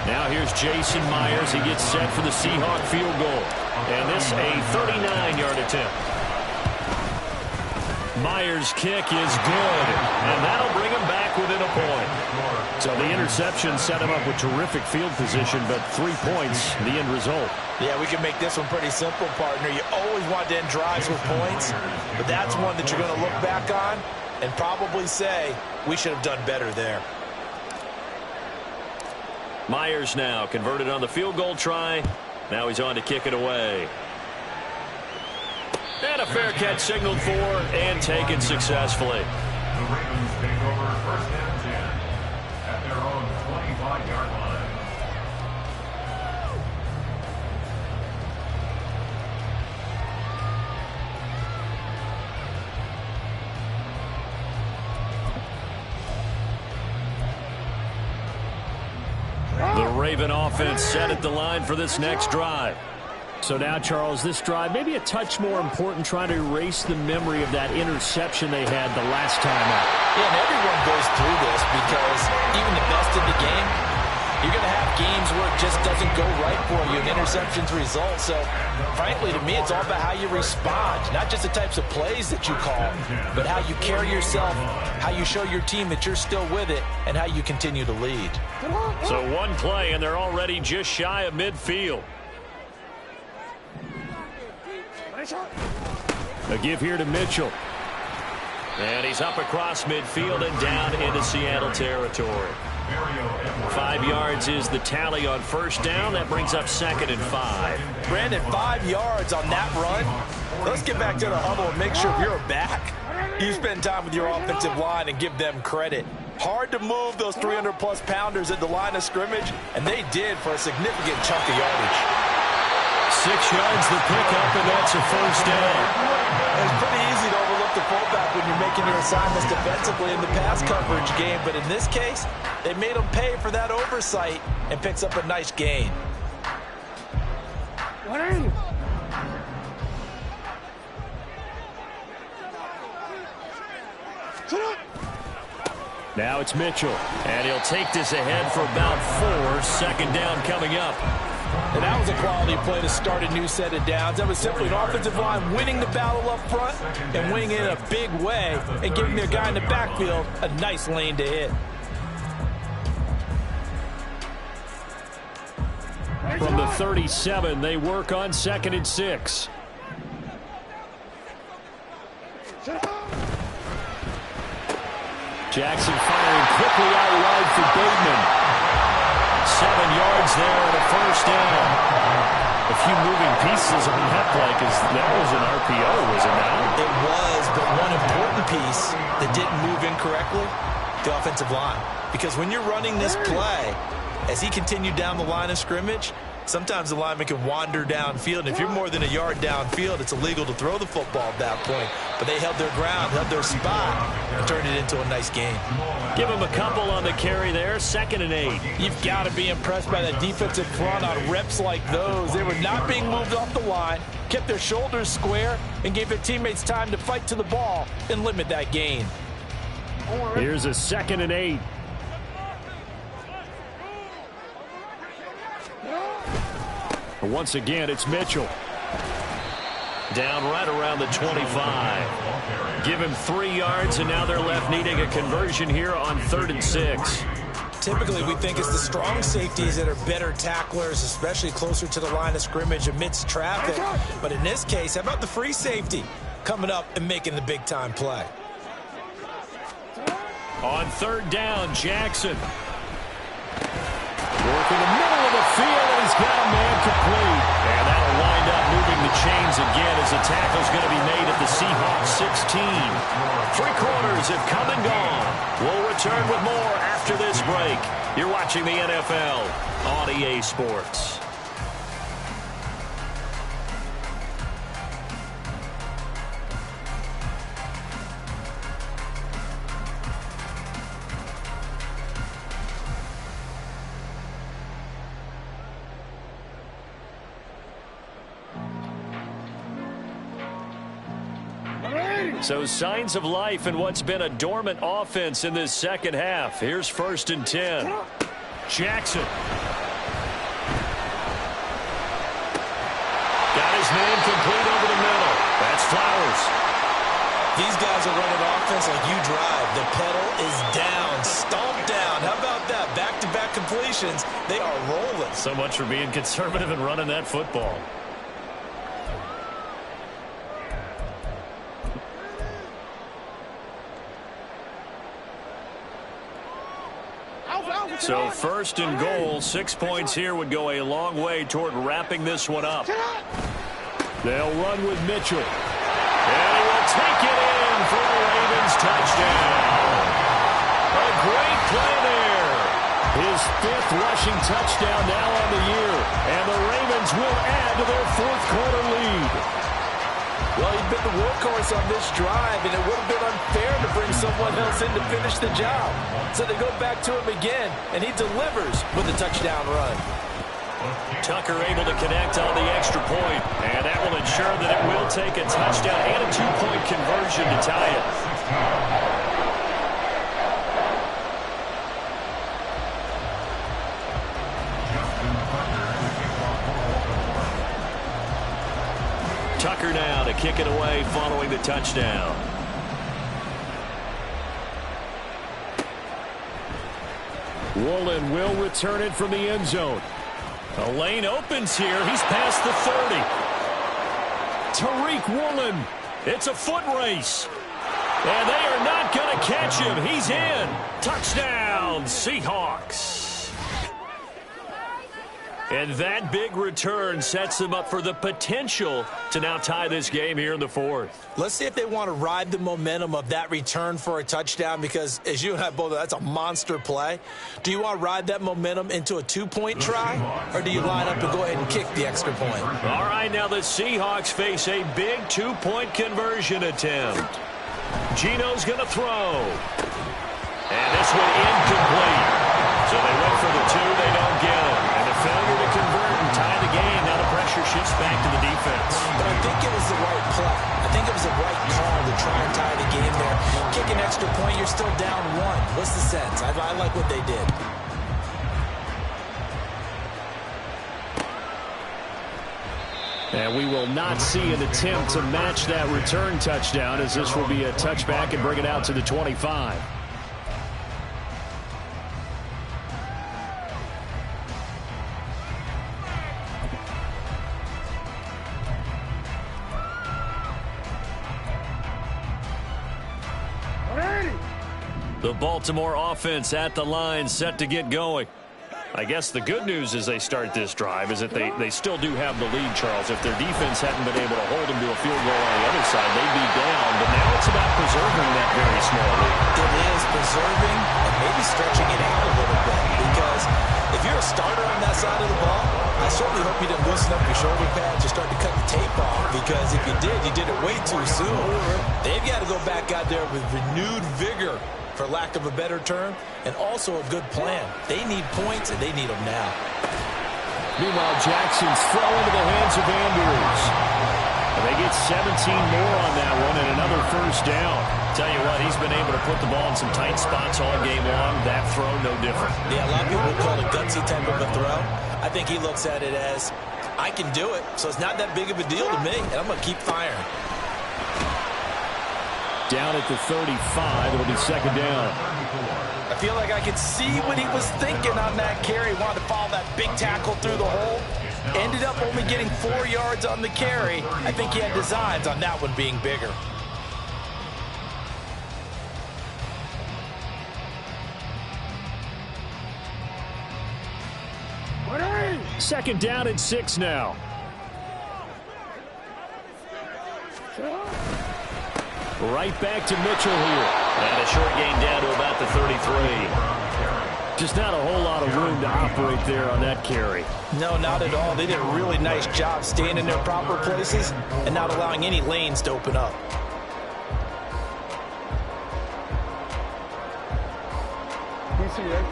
A: Now here's Jason Myers. He gets set for the Seahawk field goal. And this a 39-yard attempt. Myers' kick is good. And that'll bring him back within a point.
E: So the interception set him up with terrific field position, but 3 points, the end result.
C: Yeah, we can make this one pretty simple, partner. You always want to end drives with points, but that's one that you're going to look back on and probably say, we should have done better there.
A: Myers now converted on the field goal try. Now he's on to kick it away. And a fair catch signaled for and taken successfully.
D: The Ravens take over 1st and 10 at their own 25-yard line.
A: The Raven offense set at the line for this next drive.
E: So now, Charles, this drive maybe a touch more important, trying to erase the memory of that interception they had the last time out.
C: Yeah, and everyone goes through this because even the best in the game, you're going to have games where it just doesn't go right for you and interceptions result. So, frankly, to me, it's all about how you respond, not just the types of plays that you call, but how you carry yourself, how you show your team that you're still with it, and how you continue to lead.
A: So one play, and they're already just shy of midfield.
E: A give here to Mitchell.
A: And he's up across midfield and down into Seattle territory. 5 yards is the tally on first down. That brings up 2nd and 5.
C: Brandon, 5 yards on that run. Let's get back to the huddle and make sure if you're back, you spend time with your offensive line and give them credit. Hard to move those 300-plus pounders at the line of scrimmage, and they did for a significant chunk of yardage.
A: 6 yards the pickup, and that's a first down.
C: It's pretty easy to overlook the fullback when you're making your assignments defensively in the pass coverage game, but in this case, they made him pay for that oversight and picks up a nice gain.
E: Now it's Mitchell.
A: And he'll take this ahead for about 4. 2nd down coming up.
C: And that was a quality play to start a new set of downs. That was simply an offensive line winning the battle up front and winning it in a big way and giving their guy in the backfield a nice lane to hit.
E: From the 37, they work on 2nd and 6. Jackson firing quickly out wide for Bateman.
A: 7 yards there and a first down. A few moving pieces on that play because that was an RPO, was it not?
B: It was, but one important piece that didn't move incorrectly, the offensive line. Because when you're running this play, as he continued down the line of scrimmage, sometimes the lineman can wander downfield. And if you're more than a yard downfield, it's illegal to throw the football at that point. But they held their ground, held their spot, and turned it into a nice game.
A: Give him a couple on the carry there. 2nd and 8.
C: You've got to be impressed by that defensive front on reps like those. They were not being moved off the line, kept their shoulders square, and gave their teammates time to fight to the ball and limit that gain.
E: Here's a 2nd and 8. Once again, it's Mitchell.
A: Down right around the 25. Give him 3 yards, and now they're left needing a conversion here on 3rd and 6.
B: Typically, we think it's the strong safeties that are better tacklers, especially closer to the line of scrimmage amidst traffic. But in this case, how about the free safety coming up and making the big-time play?
A: On 3rd down, Jackson. Working the middle of the field, and he's got a man complete. And that'll wind up moving the chains again as the tackle's going to be made at the Seahawks 16. 3 quarters have come and gone. We'll return with more after this break. You're watching the NFL on EA Sports. So signs of life in what's been a dormant offense in this second half. Here's 1st and 10. Jackson. Got his man complete over the middle. That's Flowers.
B: These guys are running offense like you drive. The pedal is down, stomped down. How about that? Back-to-back completions. They are rolling.
A: So much for being conservative and running that football. So 1st and goal, 6 points here would go a long way toward wrapping this one up.
E: They'll run with Mitchell.
A: And he will take it in for a Ravens touchdown. A great play there.
E: His 5th rushing touchdown now on the year. And the Ravens will add to their 4th quarter lead.
C: Well, he's been the workhorse on this drive, and it would have been unfair to bring someone else in to finish the job. So they go back to him again, and he delivers with a touchdown run.
A: Tucker able to connect on the extra point, and that will ensure that it will take a touchdown and a 2-point conversion to tie it. Tucker now to kick it away following the touchdown.
E: Woolen will return it from the end zone.
A: A lane opens here. He's past the 30.
E: Tariq Woolen.
A: It's a foot race. And they are not going to catch him. He's in. Touchdown, Seahawks. And that big return sets them up for the potential to now tie this game here in the fourth.
B: Let's see if they want to ride the momentum of that return for a touchdown, because as you and I both know, that's a monster play. Do you want to ride that momentum into a two-point try, or do you line up and go ahead and kick the extra point?
A: All right, now the Seahawks face a big two-point conversion attempt. Gino's going to throw. And this one incomplete. So they went for the two, they don't get it. And a failure to convert and tie the game. Now the pressure shifts back to the defense.
B: But I think it was the right play. I think it was the right call to try and tie the game there. Kick an extra point, you're still down one. What's the sense? I like what they did.
E: And we will not see an attempt to match that return touchdown, as this will be a touchback and bring it out to the 25. The Baltimore offense at the line, set to get going. I guess the good news as they start this drive is that they still do have the lead, Charles. If their defense hadn't been able to hold them to a field goal on the other side, they'd be down. But now it's about preserving that very small lead.
B: It is preserving and maybe stretching it out a little bit, because if you're a starter on that side of the ball, I certainly hope you didn't loosen up your shoulder pads or start to cut the tape off, because if you did it way too soon. They've got to go back out there with renewed vigor, for lack of a better term, and also a good plan. They need points, and they need them now.
E: Meanwhile, Jackson's throw into the hands of Andrews. And they get 17 more on that one and another first down.
A: Tell you what, he's been able to put the ball in some tight spots all game long. That throw, no different.
B: Yeah, a lot of people would call it a gutsy type of a throw. I think he looks at it as, I can do it, so it's not that big of a deal to me, and I'm going to keep firing.
E: Down at the 35, it'll be second down.
C: I feel like I could see what he was thinking on that carry. Wanted to follow that big tackle through the hole. Ended up only getting 4 yards on the carry. I think he had designs on that one being bigger.
E: Second down and 6 now. Right back to Mitchell here.
A: And a short gain down to about the 33.
E: Just not a whole lot of room to operate there on that carry.
C: No, not at all. They did a really nice job staying in their proper places and not allowing any lanes to open up.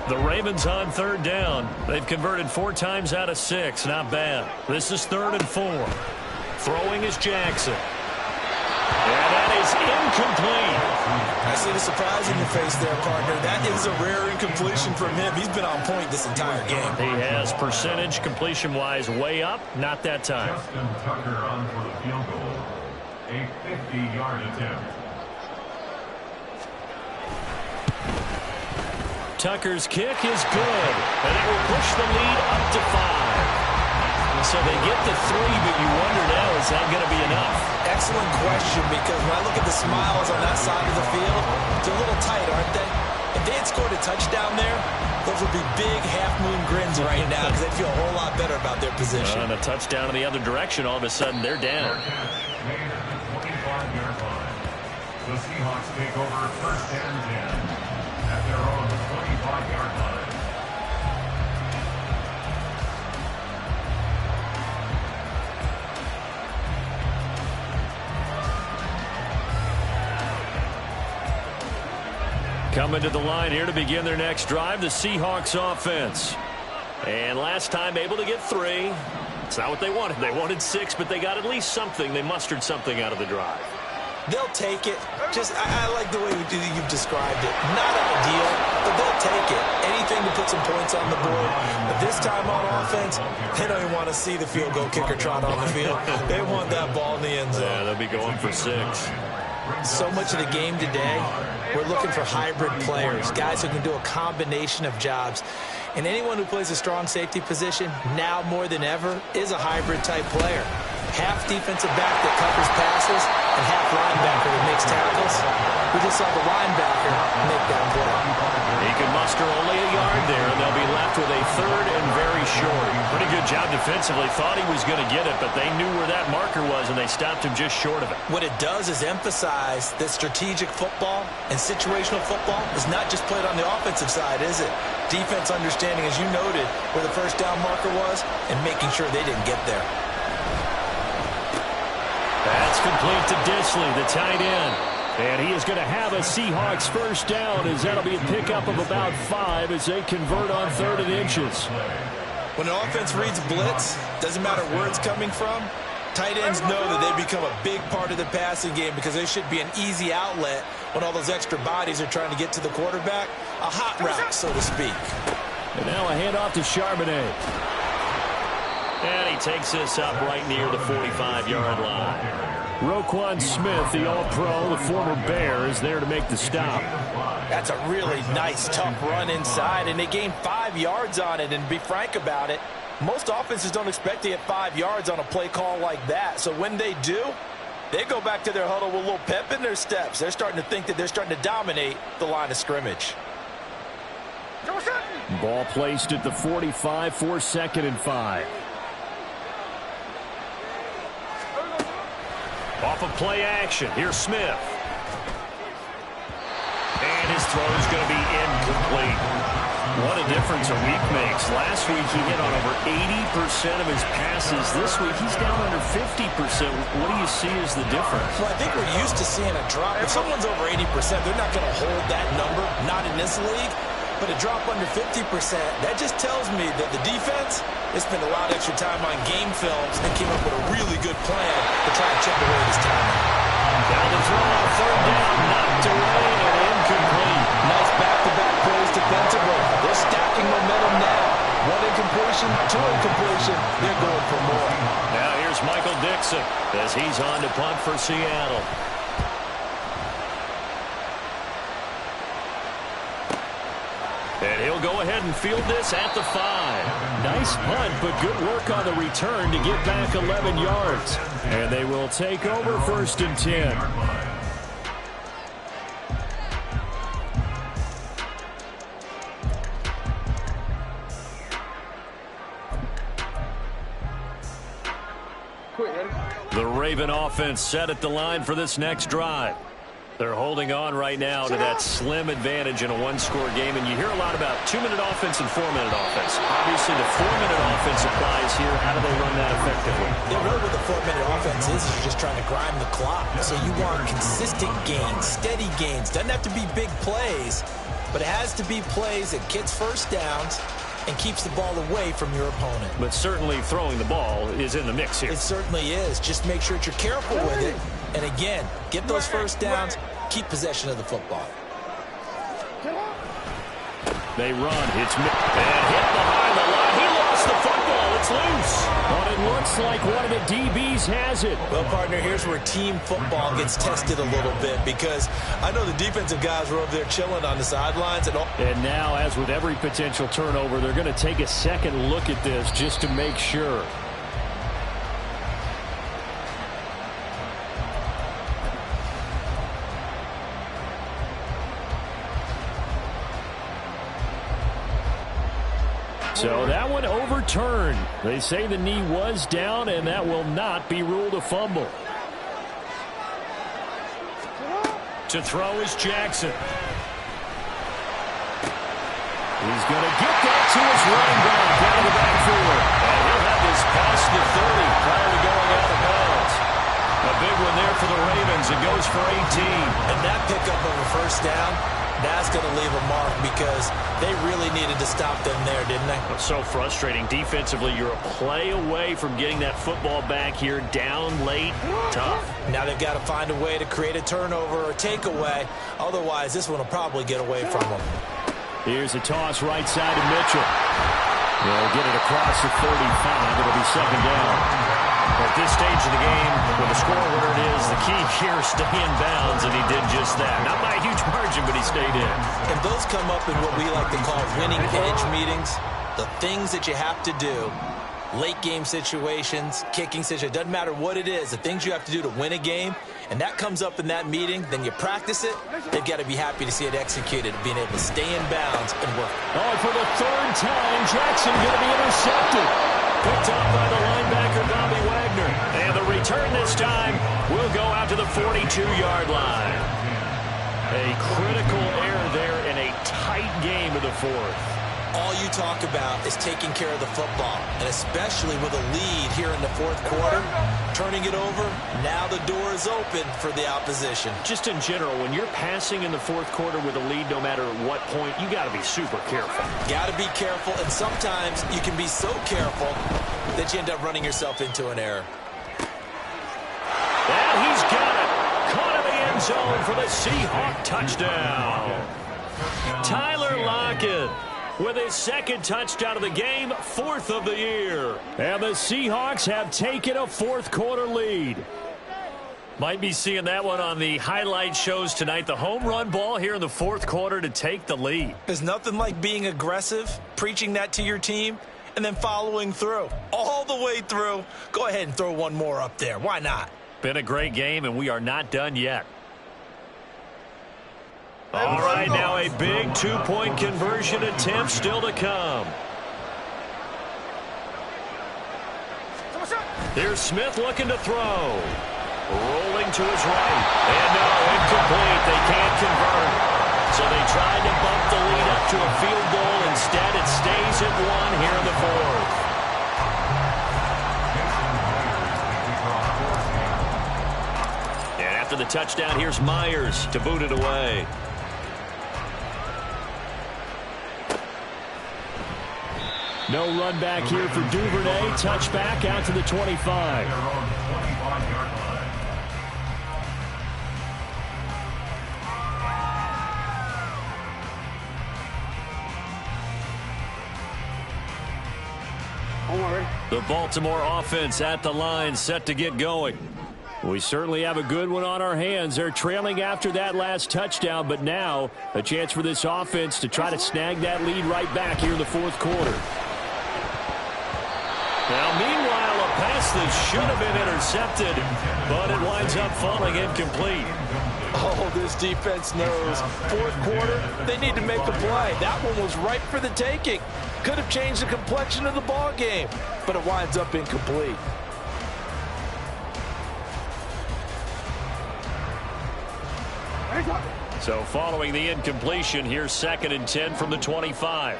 A: The Ravens on third down. They've converted 4 times out of 6. Not bad. This is 3rd and 4. Throwing is Jackson. And that is incomplete.
B: I see the surprise in your face there, partner. That is a rare incompletion from him. He's been on point this entire game.
A: He has percentage completion-wise way up. Not that time.
D: Justin Tucker on for the field goal. A 50-yard attempt.
A: Tucker's kick is good. And it will push the lead up to 5. So they get the 3, but you wonder now, is that going to be enough?
B: Excellent question, because when I look at the smiles on that side of the field, they're a little tight, aren't they? If they had scored a touchdown there, those would be big half-moon grins right now, because they'd feel a whole lot better about their position.
A: And a touchdown in the other direction, all of a sudden they're down.
D: Made at the 25-yard line. The Seahawks take over 1st and 10 at their own 25-yard line.
A: Coming to the line here to begin their next drive, the Seahawks offense. And last time able to get 3. It's not what they wanted. They wanted 6, but they got at least something. They mustered something out of the drive.
B: They'll take it. I like the way you've described it. Not ideal, but they'll take it. Anything to put some points on the board. But this time on offense, they don't even want to see the field goal kicker trot on the field. They want that ball in the end zone.
A: Yeah, they'll be going for 6.
B: So much of the game today, we're looking for hybrid players, guys who can do a combination of jobs. And anyone who plays a strong safety position, now more than ever, is a hybrid type player. half defensive back that covers passes and half linebacker that makes tackles. We just saw the linebacker make that play.
A: He can muster only a yard there, and they'll be left with a third and very short. Pretty good job defensively. Thought he was going to get it, but they knew where that marker was, and they stopped him just short of it.
B: What it does is emphasize that strategic football and situational football is not just played on the offensive side, is it? Defense understanding, as you noted, where the first down marker was and making sure they didn't get there.
A: That's complete to Disley, the tight end. And he is going to have a Seahawks first down, as that'll be a pickup of about 5 as they convert on 3rd and inches.
B: When an offense reads blitz, doesn't matter where it's coming from, tight ends know that they become a big part of the passing game because they should be an easy outlet when all those extra bodies are trying to get to the quarterback. A hot route, so to speak.
A: And now a handoff to Charbonnet. And he takes this up right near the 45-yard line. Roquan Smith, the All-Pro, the former Bear, is there to make the stop.
C: That's a really nice, tough run inside, and they gained 5 yards on it. And to be frank about it, most offenses don't expect to get 5 yards on a play call like that. So when they do, they go back to their huddle with a little pep in their steps. They're starting to think that they're starting to dominate the line of scrimmage.
E: Ball placed at the 45 for 2nd and 5.
A: Off of play action, here's Smith. And his throw is going to be incomplete. What a difference a week makes. Last week he hit on over 80% of his passes. This week he's down under 50%. What do you see as the difference?
B: Well, I think we're used to seeing a drop. If someone's over 80%, they're not going to hold that number, not in this league. But a drop under 50%, that just tells me that the defense has spent a lot of extra time on game films and came up with a really good plan to try and chip away this time.
A: Down the throw on 3rd down, knocked away and incomplete.
B: Nice back-to-back plays defensively. They're stacking momentum now. 1 incompletion, 2 incompletion. They're going for more.
A: Now here's Michael Dixon as he's on to punt for Seattle. And he'll go ahead and field this at the 5. Nice punt, but good work on the return to get back 11 yards. And they will take over 1st and 10. The Raven offense set at the line for this next drive. They're holding on right now to that slim advantage in a 1-score game. And you hear a lot about 2-minute offense and 4-minute offense. Obviously, the 4-minute offense applies here. How do they run that effectively?
B: Yeah, really what the 4-minute offense is you're just trying to grind the clock. So you want consistent gains, steady gains. Doesn't have to be big plays, but it has to be plays that gets first downs and keeps the ball away from your opponent.
A: But certainly throwing the ball is in the mix here.
B: It certainly is. Just make sure that you're careful with it. And again, get those first downs, keep possession of the football.
A: They run. It's and hit behind the line. He lost the football. It's loose.
E: But it looks like one of the DBs has it.
B: Well, partner, here's where team football gets tested a little bit because I know the defensive guys were over there chilling on the sidelines.
E: And now, as with every potential turnover, they're going to take a second look at this just to make sure. So that one overturned. They say the knee was down, and that will not be ruled a fumble.
A: To throw is Jackson.
E: He's going to get that to his running back out of the backfield.
A: And he'll have this past the 30 prior to going out of bounds. A big one there for the Ravens. It goes for 18.
B: And that pickup of a first down, that's going to leave a mark because they really needed to stop them there, didn't they?
A: So frustrating. Defensively, you're a play away from getting that football back here. Down late. Tough.
B: Now they've got to find a way to create a turnover or takeaway. Otherwise, this one will probably get away from them.
E: Here's a toss right side to Mitchell. They'll get it across the 35. It'll be 2nd down.
A: At this stage of the game, with the score where it is, the key here is stay in bounds, and he did just that. Not by a huge margin, but he stayed in.
B: And those come up in what we like to call winning edge meetings. The things that you have to do late game situations, kicking situations, doesn't matter what it is, the things you have to do to win a game, and that comes up in that meeting, then you practice it, they've got to be happy to see it executed, being able to stay in bounds and work.
E: Oh, for the third time, Jackson going to be intercepted.
A: Picked up by the linebacker, Bobby Wagner. And the return this time will go out to the 42-yard line. A critical error there in a tight game of the fourth.
B: All you talk about is taking care of the football, and especially with a lead here in the fourth quarter, turning it over, now the door is open for the opposition.
A: Just in general, when you're passing in the fourth quarter with a lead, no matter at what point, you got to be super careful.
B: Got to be careful, and sometimes you can be so careful that you end up running yourself into an error.
A: And he's got it. Caught in the end zone for the Seahawk touchdown. Tyler Lockett with his second touchdown of the game, fourth of the year.
E: And the Seahawks have taken a fourth quarter lead.
A: Might be seeing that one on the highlight shows tonight. The home run ball here in the fourth quarter to take the lead.
C: There's nothing like being aggressive, preaching that to your team, and then following through. All the way through. Go ahead and throw one more up there. Why not?
A: Been a great game, and we are not done yet. All right, now a big two-point conversion attempt still to come. Here's Smith looking to throw. Rolling to his right. And no, incomplete. They can't convert. So they tried to bump the lead up to a field goal. Instead, it stays at one here in the fourth. And after the touchdown, here's Myers to boot it away.
E: No run back here for Duvernay. Touchback out to the 25.
A: The Baltimore offense at the line, set to get going.
E: We certainly have a good one on our hands. They're trailing after that last touchdown, but now a chance for this offense to try to snag that lead right back here in the fourth quarter.
A: Now, meanwhile, a pass that should have been intercepted, but it winds up falling incomplete.
C: Oh, this defense knows. Fourth quarter, they need to make a play. That one was ripe for the taking. Could have changed the complexion of the ball game, but it winds up incomplete.
A: So following the incompletion, here's 2nd and 10 from the 25.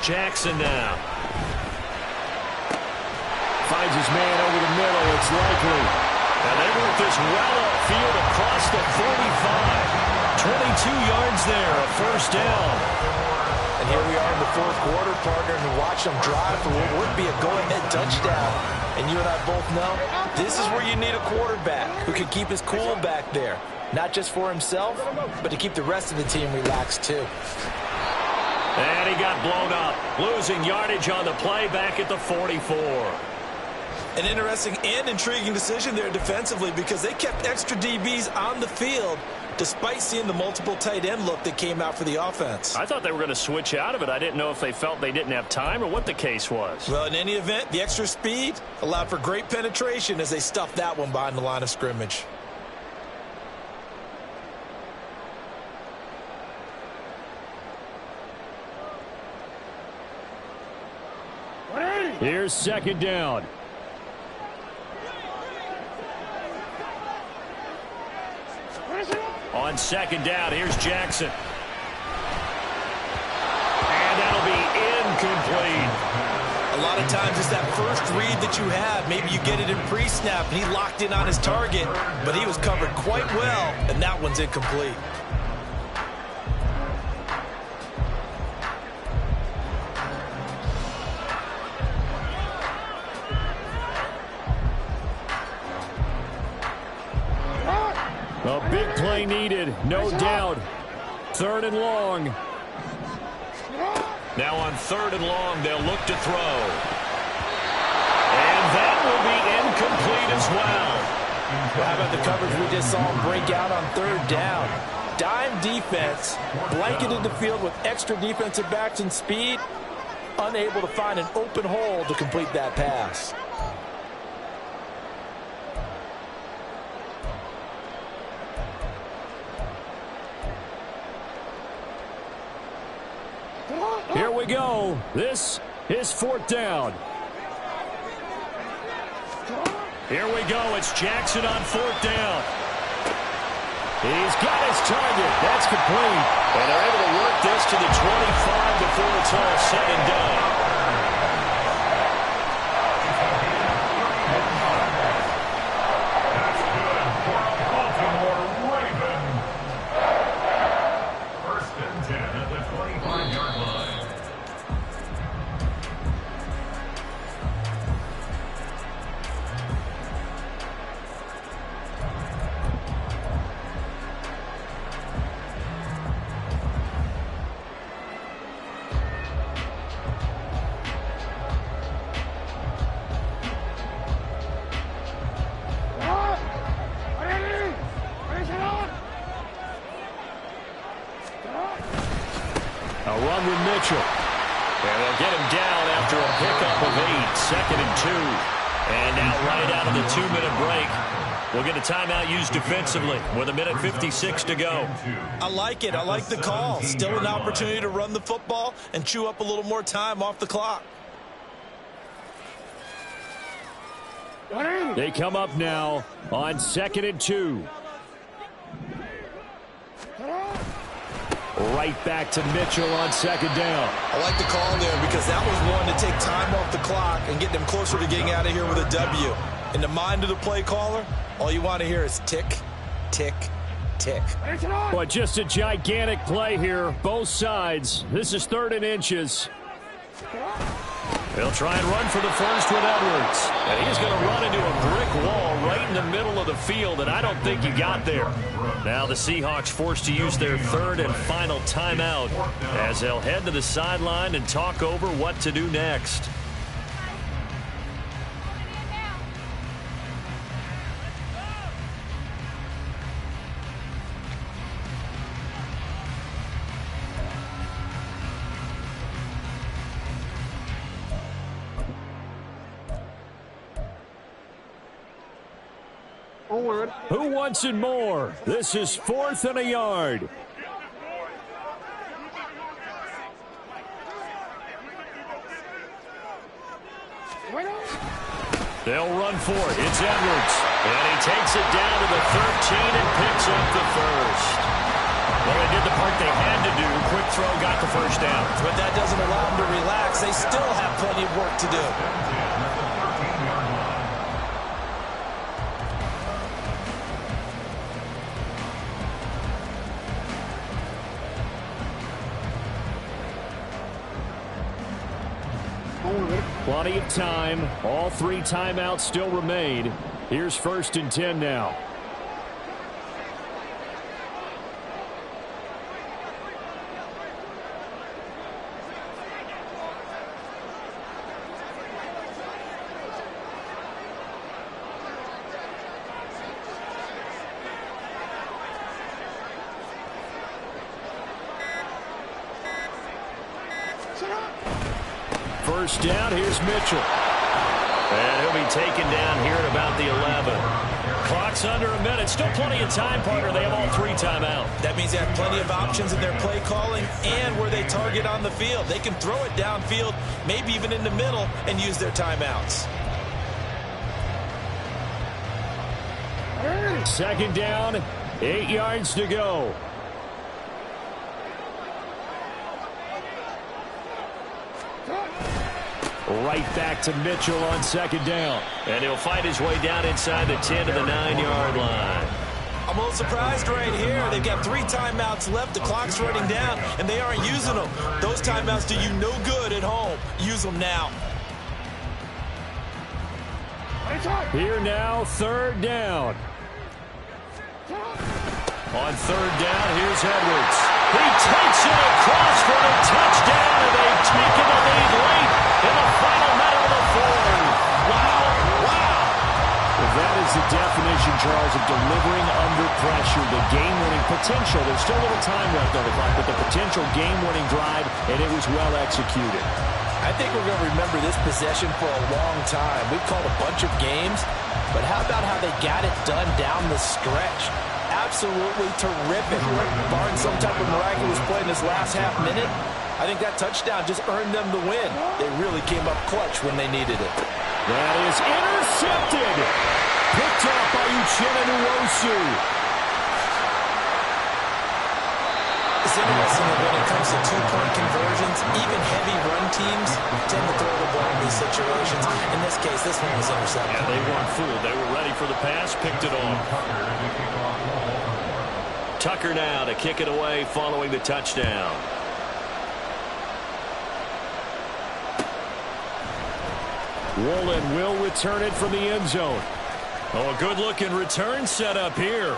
A: Jackson now.
E: Finds his man over the middle. It's likely.
A: And they work this well upfield across the 45. 22 yards there, a first down.
C: And here we are in the fourth quarter, partner, and watch them drive for what would be a go-ahead touchdown. And you and I both know this is where you need a quarterback who can keep his cool back there. Not just for himself, but to keep the rest of the team relaxed too.
A: And he got blown up, losing yardage on the play back at the 44.
B: An interesting and intriguing decision there defensively because they kept extra DBs on the field despite seeing the multiple tight end look that came out for the offense.
A: I thought they were going to switch out of it. I didn't know if they felt they didn't have time or what the case was.
B: Well, in any event, the extra speed allowed for great penetration as they stuffed that one behind the line of scrimmage.
E: Here's 2nd down.
A: On 2nd down, here's Jackson. And that'll be incomplete.
B: A lot of times it's that first read that you have. Maybe you get it in pre-snap, and he locked in on his target, but he was covered quite well, and that one's incomplete.
E: A big play needed, no doubt. 3rd and long.
A: Now on 3rd and long, they'll look to throw. And that will be incomplete as well.
C: How about the coverage we just saw him break out on 3rd down? Dime defense, blanketed the field with extra defensive backs and speed. unable to find an open hole to complete that pass.
E: Here we go. This is 4th down.
A: Here we go. It's Jackson on 4th down. He's got his target. That's complete. And they're able to work this to the 25 before it's all said and done.
D: First and 10 at the 25-yard line.
A: A run with Mitchell. And they'll get him down after a pickup of 8. 2nd and 2. And now right out of the 2-minute break, we'll get a timeout used defensively with 1:56 to go.
C: I like it. I like the call. Still an opportunity to run the football and chew up a little more time off the clock.
E: They come up now on 2nd and 2. Right back to Mitchell on 2nd down.
C: I like the call there because that was one to take time off the clock and get them closer to getting out of here with a W. In the mind of the play caller, all you want to hear is tick, tick, tick.
E: But just a gigantic play here, both sides. This is 3rd and inches.
A: They'll try and run for the first with Edwards. And he's going to run into a brick wall right in the middle of the field, and I don't think he got there. Now the Seahawks forced to use their 3rd and final timeout as they'll head to the sideline and talk over what to do next.
E: Who wants it more? This is 4th and a yard.
A: They'll run for it. It's Edwards. And he takes it down to the 13 and picks up the first. Well, they did the part they had to do. Quick throw got the first down.
C: But that doesn't allow them to relax. They still have plenty of work to do.
E: Plenty of time. All 3 timeouts still remain. Here's 1st and 10 now. First down, here's Mitchell.
A: And he'll be taken down here at about the 11. Clock's under a minute. Still plenty of time, partner. They have all 3 timeout.
C: That means they have plenty of options in their play calling and where they target on the field. They can throw it downfield, maybe even in the middle, and use their timeouts.
E: 2nd down, 8 yards to go. Right back to Mitchell on 2nd down.
A: And he'll fight his way down inside the 10 to the 9-yard line.
C: I'm a little surprised right here. They've got 3 timeouts left. The clock's running down, and they aren't using them. Those timeouts do you no good at home. Use them now.
E: Here now, 3rd down.
A: On 3rd down, here's Edwards. He takes it across for the touchdown, and they've taken the lead late in the final minute of the 4th. Wow, wow.
E: Well, that is the definition, Charles, of delivering under pressure. The game-winning potential. There's still a little time left on the clock, but the potential game-winning drive, and it was well executed.
C: I think we're going to remember this possession for a long time. We've called a bunch of games, but how about how they got it done down the stretch? Absolutely terrific. Barring some type of miraculous play in this last half minute, I think that touchdown just earned them the win. They really came up clutch when they needed it.
E: That is intercepted. Picked off by Uchenna Nwosu.
B: It's interesting that when it comes to two-point conversions, even heavy run teams tend to throw the ball in these situations. In this case, this one was intercepted.
A: Yeah, they weren't fooled. They were ready for the pass, picked it off. Tucker now to kick it away following the touchdown.
E: Woolen will return it from the end zone.
A: Oh, a good-looking return set up here.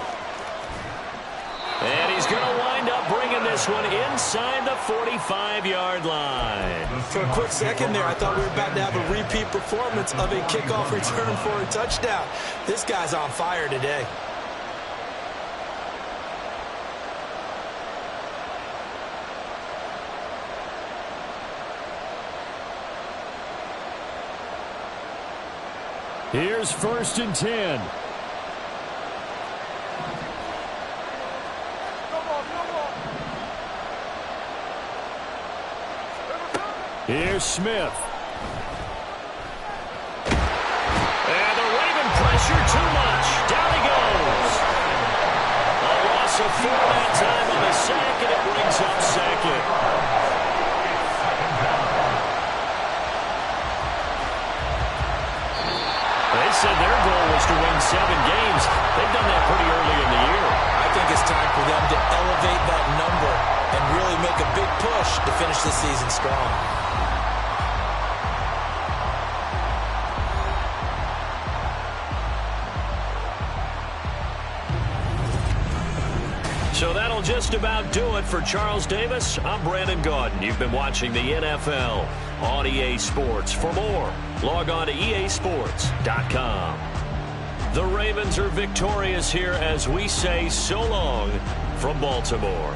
A: And he's going to wind up bringing this one inside the 45-yard line.
B: For a quick second there, I thought we were about to have a repeat performance of a kickoff return for a touchdown. This guy's on fire today.
E: Here's 1st and 10. Here's Smith.
A: And the Raven pressure too much. Down he goes. A loss of 4 that time on the sack, and it brings up 2nd. They said their goal was to win 7 games. They've done that pretty early in the year.
B: I think it's time for them to elevate that number and really make a big push to finish the season strong.
A: So that'll just about do it for Charles Davis. I'm Brandon Gaudin. You've been watching the NFL on EA Sports. For more, log on to easports.com. The Ravens are victorious here as we say so long from Baltimore.